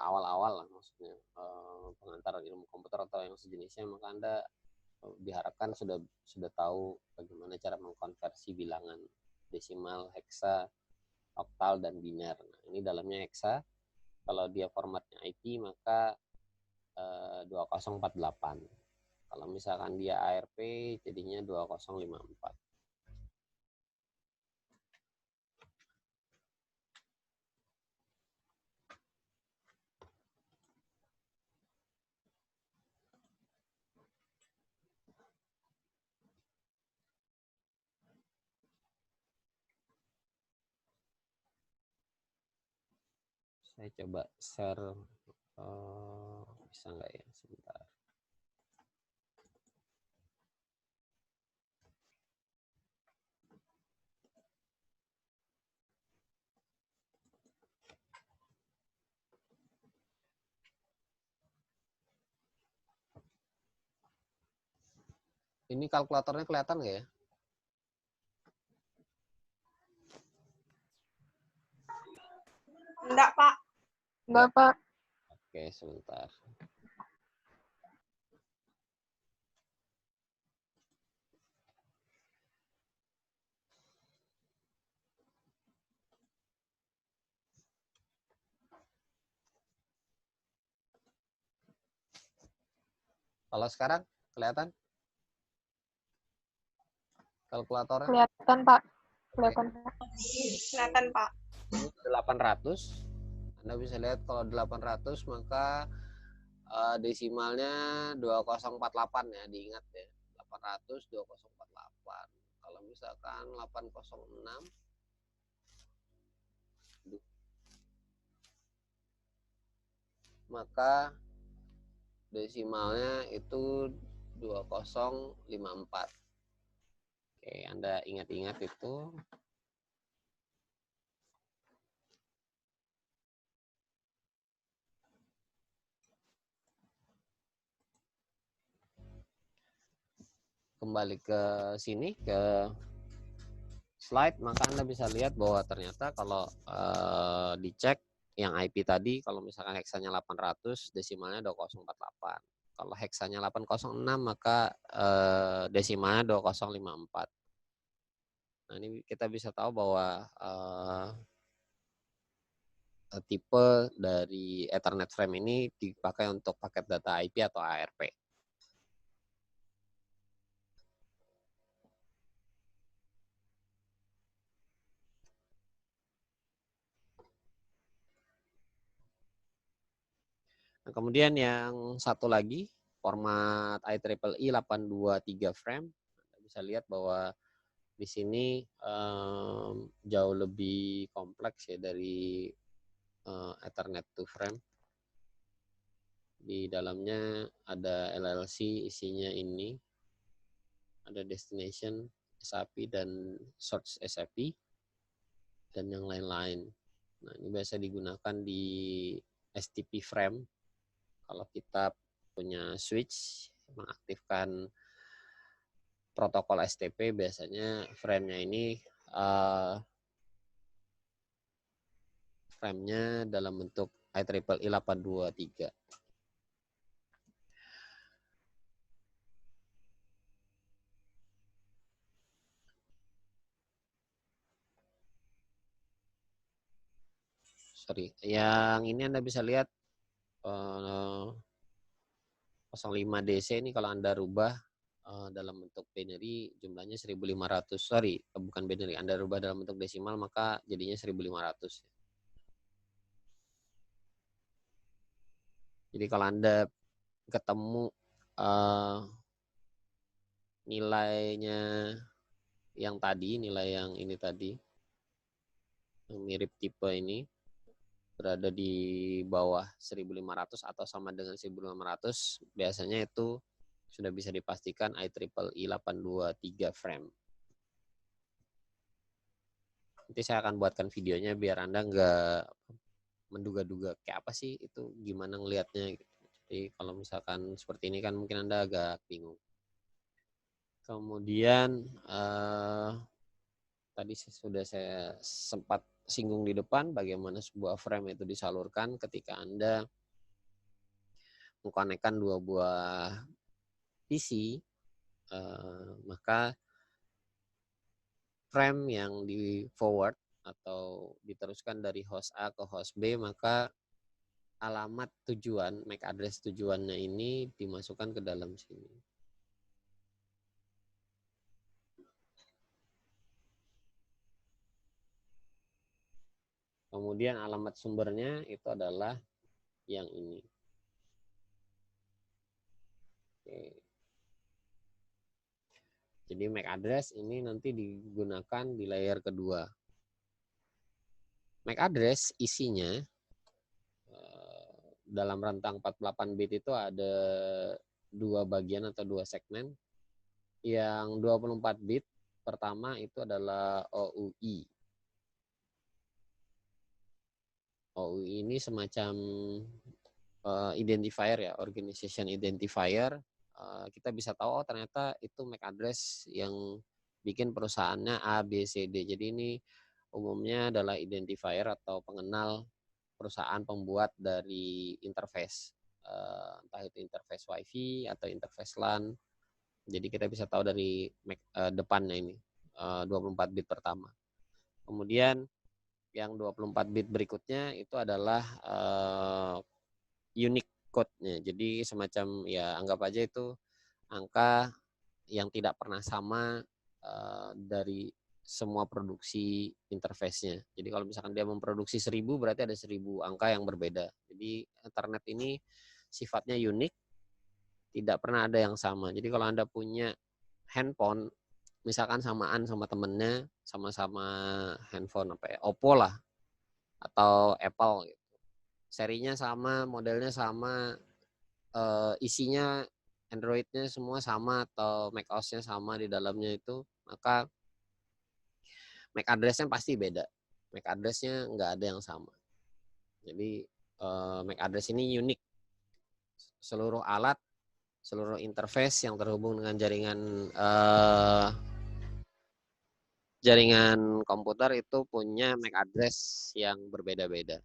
awal-awal lah, maksudnya pengantar ilmu komputer atau yang sejenisnya, maka Anda diharapkan sudah tahu bagaimana cara mengkonversi bilangan desimal, hexa, oktal, dan biner. Nah, ini dalamnya hexa. Kalau dia formatnya IP maka 2048. Kalau misalkan dia ARP jadinya 2054. Saya coba share, bisa nggak ya, sebentar. Ini kalkulatornya kelihatan nggak ya? Enggak, Pak. Enggak, Pak. Oke, sebentar. Kalau sekarang kelihatan kalkulatornya? Kelihatan, Pak. Kelihatan, Pak. Kelihatan, Pak. 800. Anda bisa lihat kalau 800 maka desimalnya 2048 ya, diingat ya. 800 2048. Kalau misalkan 806, maka desimalnya itu 2054. Oke, Anda ingat-ingat itu. Kembali ke sini, ke slide, maka Anda bisa lihat bahwa ternyata kalau dicek yang IP tadi, kalau misalkan heksanya 800, desimalnya 2048. Kalau heksanya 806, maka desimalnya 2054. Nah, ini kita bisa tahu bahwa tipe dari Ethernet frame ini dipakai untuk paket data IP atau ARP. Nah, kemudian yang satu lagi, format IEEE 823 frame. Anda bisa lihat bahwa di sini jauh lebih kompleks ya dari Ethernet to frame. Di dalamnya ada LLC, isinya ini. Ada destination, SAP, dan source SAP, dan yang lain-lain. Nah, ini biasa digunakan di STP frame. Kalau kita punya switch, mengaktifkan protokol STP, biasanya frame-nya ini frame-nya dalam bentuk IEEE 823. Sorry, yang ini Anda bisa lihat 05 DC ini kalau Anda rubah dalam bentuk binary jumlahnya 1500. Sorry, bukan binary. Anda rubah dalam bentuk desimal maka jadinya 1500. Jadi kalau Anda ketemu nilainya yang tadi, nilai yang ini tadi, yang mirip tipe ini, berada di bawah 1500 atau sama dengan 1500, biasanya itu sudah bisa dipastikan IEEE 823 frame. Nanti saya akan buatkan videonya biar Anda nggak menduga-duga kayak apa sih itu, gimana ngelihatnya gitu. Jadi kalau misalkan seperti ini kan mungkin Anda agak bingung. Kemudian tadi sudah saya sempat singgung di depan bagaimana sebuah frame itu disalurkan ketika Anda mengkonekkan dua buah PC, maka frame yang di forward atau diteruskan dari host A ke host B, maka alamat tujuan, MAC address tujuannya ini dimasukkan ke dalam sini. Kemudian alamat sumbernya itu adalah yang ini. Oke. Jadi MAC address ini nanti digunakan di layer kedua. MAC address isinya dalam rentang 48 bit itu ada dua bagian atau dua segmen. Yang 24 bit pertama itu adalah OUI. OUI ini semacam identifier ya, organization identifier. Kita bisa tahu oh ternyata itu MAC address yang bikin perusahaannya A, B, C, D. Jadi ini umumnya adalah identifier atau pengenal perusahaan pembuat dari interface. Entah itu interface WiFi atau interface LAN. Jadi kita bisa tahu dari depannya ini, 24 bit pertama. Kemudian yang 24 bit berikutnya itu adalah unique code-nya. Jadi semacam ya anggap aja itu angka yang tidak pernah sama dari semua produksi interface-nya. Jadi kalau misalkan dia memproduksi 1000 berarti ada 1000 angka yang berbeda. Jadi Ethernet ini sifatnya unik, tidak pernah ada yang sama. Jadi kalau Anda punya handphone, misalkan samaan sama temennya, sama-sama handphone apa ya, Oppo lah, atau Apple gitu. Serinya sama, modelnya sama, isinya Android-nya semua sama atau macOS-nya sama di dalamnya itu, maka MAC address-nya pasti beda. MAC address-nya nggak ada yang sama. Jadi MAC address ini unik. Seluruh alat, seluruh interface yang terhubung dengan jaringan komputer itu punya MAC address yang berbeda-beda.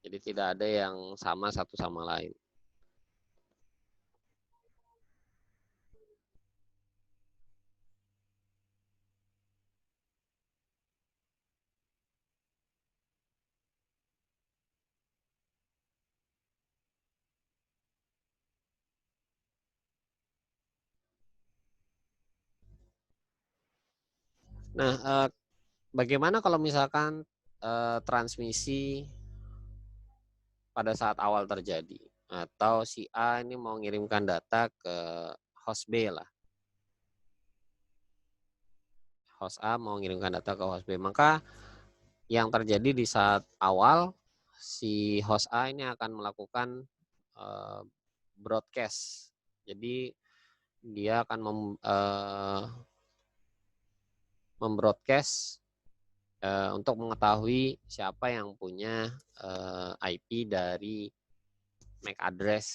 Jadi tidak ada yang sama satu sama lain. Nah, bagaimana kalau misalkan transmisi pada saat awal terjadi, atau si A ini mau ngirimkan data ke host B lah. Host A mau ngirimkan data ke host B, maka yang terjadi di saat awal si host A ini akan melakukan broadcast. Jadi dia akan membroadcast untuk mengetahui siapa yang punya IP dari MAC address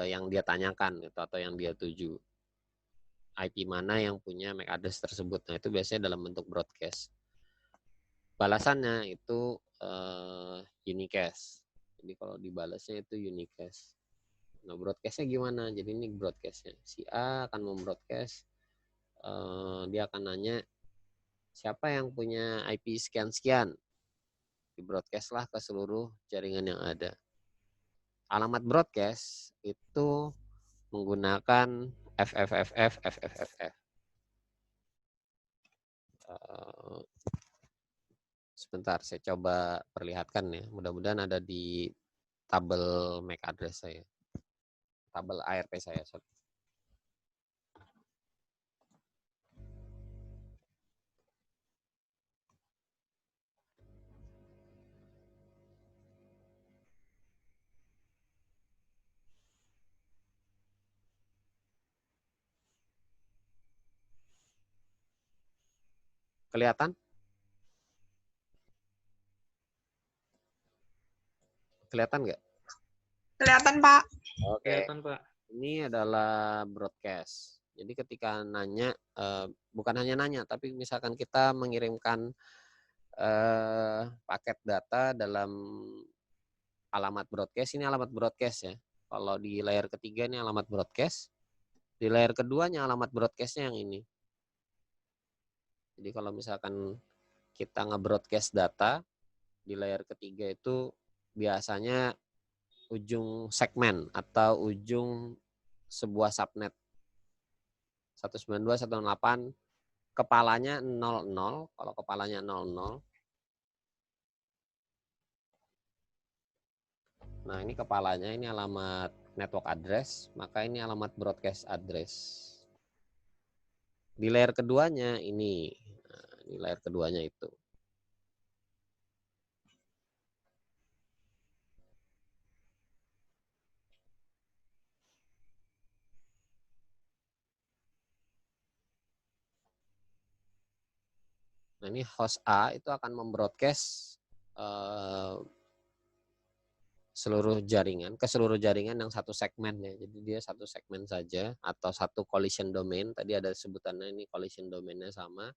yang dia tanyakan gitu, atau yang dia tuju. IP mana yang punya MAC address tersebut. Nah, itu biasanya dalam bentuk broadcast. Balasannya itu unicast. Jadi kalau dibalasnya itu unicast. Nah, broadcastnya gimana? Jadi ini broadcastnya. Si A akan membroadcast, dia akan nanya siapa yang punya IP sekian-sekian. Di-broadcast-lah ke seluruh jaringan yang ada. Alamat broadcast itu menggunakan FFFF. Sebentar, saya coba perlihatkan ya. Mudah-mudahan ada di tabel MAC address saya. Tabel ARP saya, sorry. Kelihatan? Kelihatan nggak? Kelihatan, Pak. Oke. Kelihatan, Pak. Ini adalah broadcast. Jadi ketika nanya, bukan hanya nanya, tapi misalkan kita mengirimkan paket data dalam alamat broadcast, ini alamat broadcast ya. Kalau di layer ketiga ini alamat broadcast, di layer keduanya alamat broadcastnya yang ini. Jadi kalau misalkan kita nge-broadcast data, di layer ketiga itu biasanya ujung segmen atau ujung sebuah subnet 192.168, kepalanya 00. Kalau kepalanya 00, nah ini kepalanya, ini alamat network address, maka ini alamat broadcast address. Di layer keduanya ini, nah, ini layer keduanya itu. Nah ini host A itu akan membroadcast seluruh jaringan ke seluruh jaringan yang satu segmen ya. Jadi dia satu segmen saja atau satu collision domain. Tadi ada sebutannya, ini collision domainnya sama,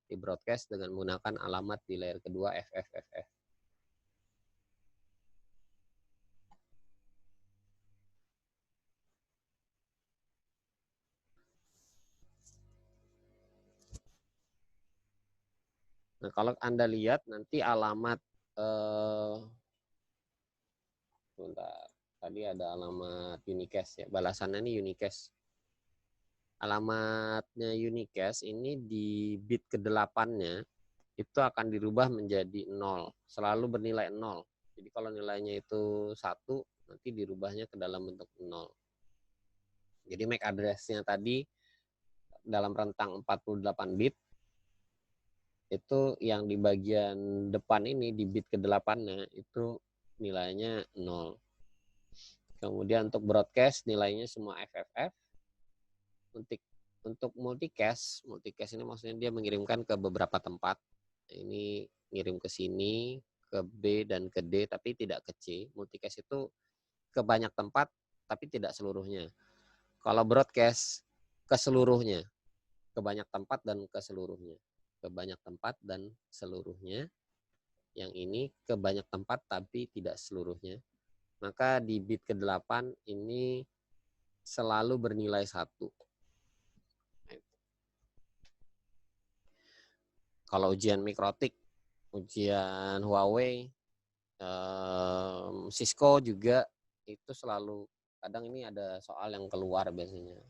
di broadcast dengan menggunakan alamat di layer kedua FFFF. Nah, kalau Anda lihat nanti alamat sebentar, tadi ada alamat unicast ya, balasannya ini unicast. Alamatnya unicast ini di bit ke-8-nya itu akan dirubah menjadi 0, selalu bernilai 0. Jadi kalau nilainya itu 1, nanti dirubahnya ke dalam bentuk 0. Jadi MAC address-nya tadi dalam rentang 48 bit itu yang di bagian depan ini di bit ke-8-nya itu nilainya 0. Kemudian untuk broadcast nilainya semua FFF. Untuk multicast ini maksudnya dia mengirimkan ke beberapa tempat. Ini ngirim ke sini, ke B dan ke D tapi tidak ke C. Multicast itu ke banyak tempat tapi tidak seluruhnya. Kalau broadcast ke seluruhnya, ke banyak tempat dan ke seluruhnya. Ke banyak tempat dan seluruhnya. Yang ini ke banyak tempat tapi tidak seluruhnya. Maka di bit ke-8 ini selalu bernilai 1. Kalau ujian mikrotik, ujian Huawei, Cisco juga itu selalu, kadang ini ada soal yang keluar biasanya.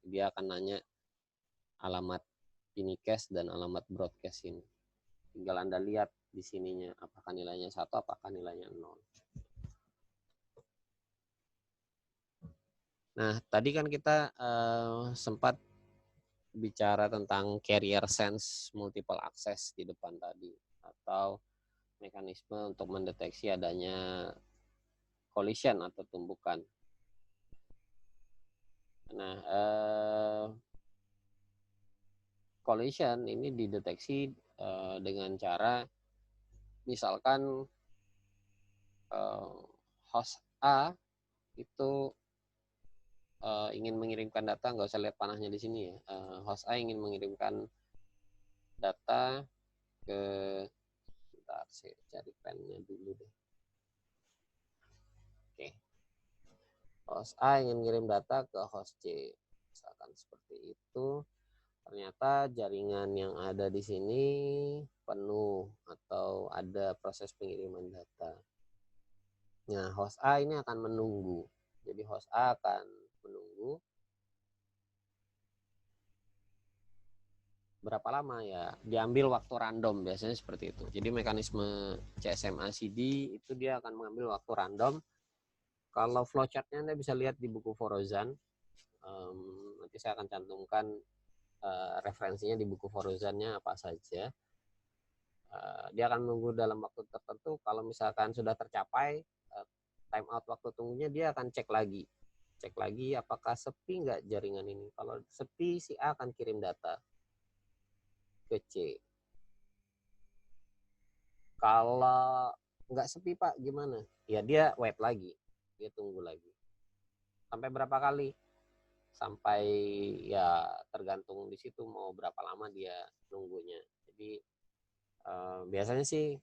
Dia akan nanya alamat unicast dan alamat broadcast ini. Tinggal Anda lihat di sininya, apakah nilainya 1, apakah nilainya 0. Nah, tadi kan kita sempat bicara tentang carrier sense multiple access di depan tadi, atau mekanisme untuk mendeteksi adanya collision atau tumbukan. Nah, collision ini dideteksi dengan cara misalkan host A itu ingin mengirimkan data, nggak usah lihat panahnya di sini ya. Host A ingin mengirimkan data ke, bentar saya cari pennya dulu deh. Oke. Host A ingin ngirim data ke host C, misalkan seperti itu. Ternyata jaringan yang ada di sini penuh atau ada proses pengiriman data. Nah, host A ini akan menunggu. Jadi host A akan menunggu berapa lama ya? Diambil waktu random, biasanya seperti itu. Jadi mekanisme CSMA CD itu dia akan mengambil waktu random. Kalau flowchartnya Anda bisa lihat di buku Forozan. Nanti saya akan cantumkan referensinya di buku Forozannya apa saja. Dia akan menunggu dalam waktu tertentu. Kalau misalkan sudah tercapai time out waktu tunggunya, dia akan cek lagi apakah sepi nggak jaringan ini. Kalau sepi, si A akan kirim data ke C. Kalau nggak sepi Pak, gimana? Ya dia wait lagi, dia tunggu lagi. Sampai berapa kali? Sampai ya tergantung di situ mau berapa lama dia nunggunya. Jadi biasanya sih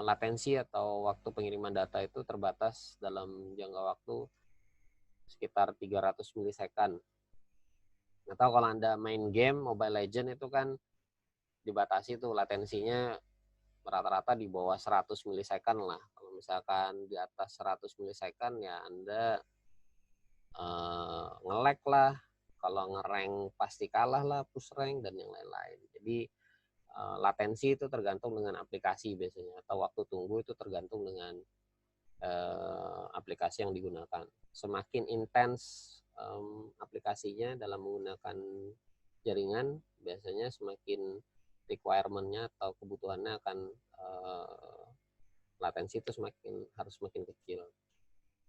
latensi atau waktu pengiriman data itu terbatas dalam jangka waktu sekitar 300 milisekund. Atau kalau Anda main game Mobile Legends itu kan dibatasi tuh latensinya rata-rata di bawah 100 milisekund lah. Kalau misalkan di atas 100 milisekund ya Anda nge-lag lah. Kalau nge-rank pasti kalah lah, push rank dan yang lain-lain. Jadi latensi itu tergantung dengan aplikasi biasanya, atau waktu tunggu itu tergantung dengan aplikasi yang digunakan. Semakin intens aplikasinya dalam menggunakan jaringan, biasanya semakin requirement-nya atau kebutuhannya akan latensi itu harus semakin kecil.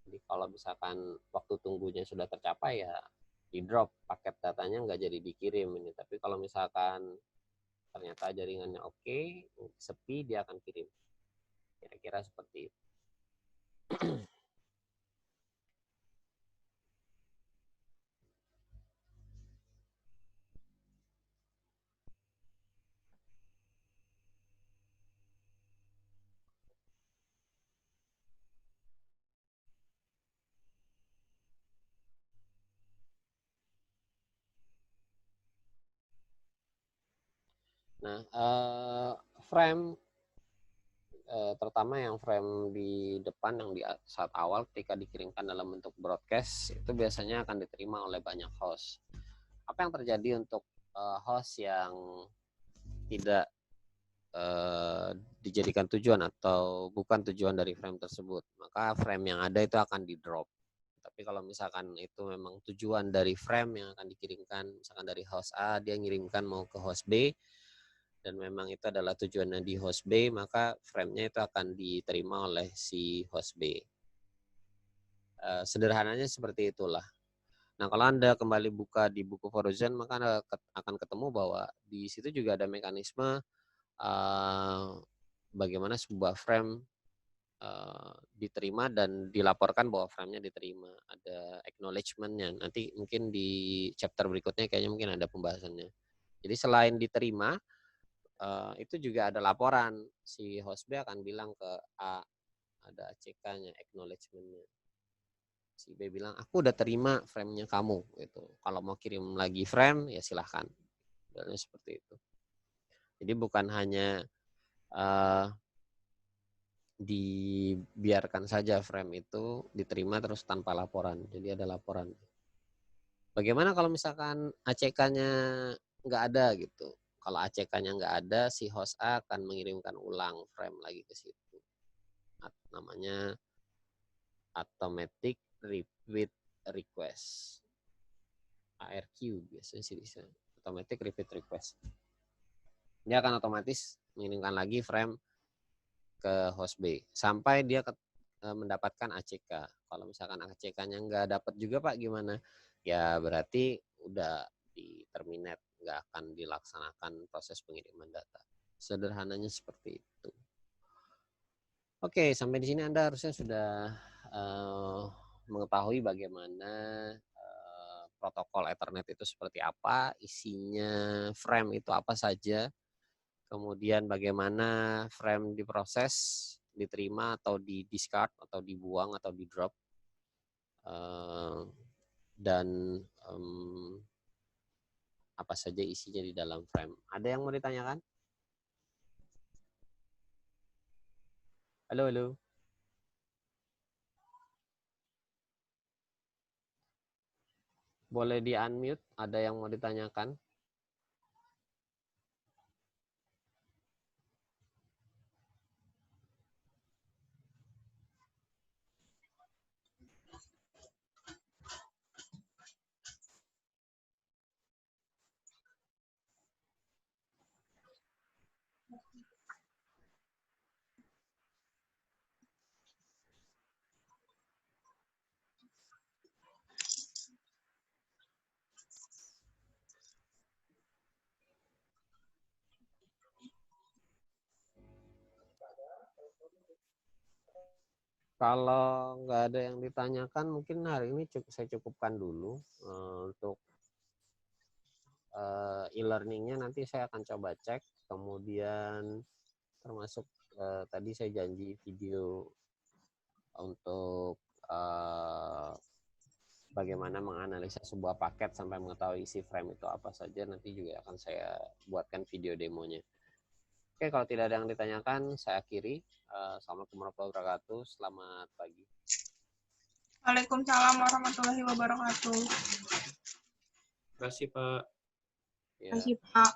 Jadi kalau misalkan waktu tunggunya sudah tercapai ya di drop, paket datanya nggak jadi dikirim ini. Tapi kalau misalkan ternyata jaringannya oke, sepi, dia akan kirim. Kira-kira seperti itu. Nah, frame terutama yang frame di depan yang di saat awal ketika dikirimkan dalam bentuk broadcast itu biasanya akan diterima oleh banyak host. Apa yang terjadi untuk host yang tidak dijadikan tujuan atau bukan tujuan dari frame tersebut? Maka frame yang ada itu akan di drop. Tapi kalau misalkan itu memang tujuan dari frame yang akan dikirimkan, misalkan dari host A dia ngirimkan mau ke host B, dan memang itu adalah tujuannya di host B, maka frame-nya itu akan diterima oleh si host B. Sederhananya seperti itulah. Nah, kalau Anda kembali buka di buku Horizon, maka Anda akan ketemu bahwa di situ juga ada mekanisme bagaimana sebuah frame diterima dan dilaporkan bahwa frame-nya diterima. Ada acknowledgement-nya. Nanti mungkin di chapter berikutnya kayaknya mungkin ada pembahasannya. Jadi selain diterima, itu juga ada laporan. Si host B akan bilang ke A, ada ACK-nya, acknowledgement-nya. Si B bilang, aku udah terima frame-nya kamu. Gitu. Kalau mau kirim lagi frame, ya silahkan. Modelnya seperti itu. Jadi bukan hanya dibiarkan saja frame itu diterima terus tanpa laporan. Jadi ada laporan. Bagaimana kalau misalkan ACK-nya nggak ada gitu? Kalau ACK-nya nggak ada, si host A akan mengirimkan ulang frame lagi ke situ. Namanya automatic repeat request. ARQ biasanya sih bisa. Automatic repeat request. Dia akan otomatis mengirimkan lagi frame ke host B sampai dia mendapatkan ACK. Kalau misalkan ACK-nya nggak dapat juga Pak, gimana? Ya berarti udah di terminate, nggak akan dilaksanakan proses pengiriman data. Sederhananya seperti itu. Oke, sampai di sini Anda harusnya sudah mengetahui bagaimana protokol Ethernet itu seperti apa, isinya frame itu apa saja, kemudian bagaimana frame diproses, diterima atau di discard atau dibuang atau di drop, dan apa saja isinya di dalam frame. Ada yang mau ditanyakan? Halo, halo. Boleh di unmute, ada yang mau ditanyakan? Kalau nggak ada yang ditanyakan, mungkin hari ini saya cukupkan dulu untuk e-learningnya. Nanti saya akan coba cek, kemudian termasuk tadi saya janji video untuk bagaimana menganalisa sebuah paket sampai mengetahui isi frame itu apa saja. Nanti juga akan saya buatkan video demonya. Oke, kalau tidak ada yang ditanyakan, saya akhiri. Assalamualaikum warahmatullahi wabarakatuh. Selamat pagi. Waalaikumsalam warahmatullahi wabarakatuh. Terima kasih, Pak. Ya. Terima kasih, Pak.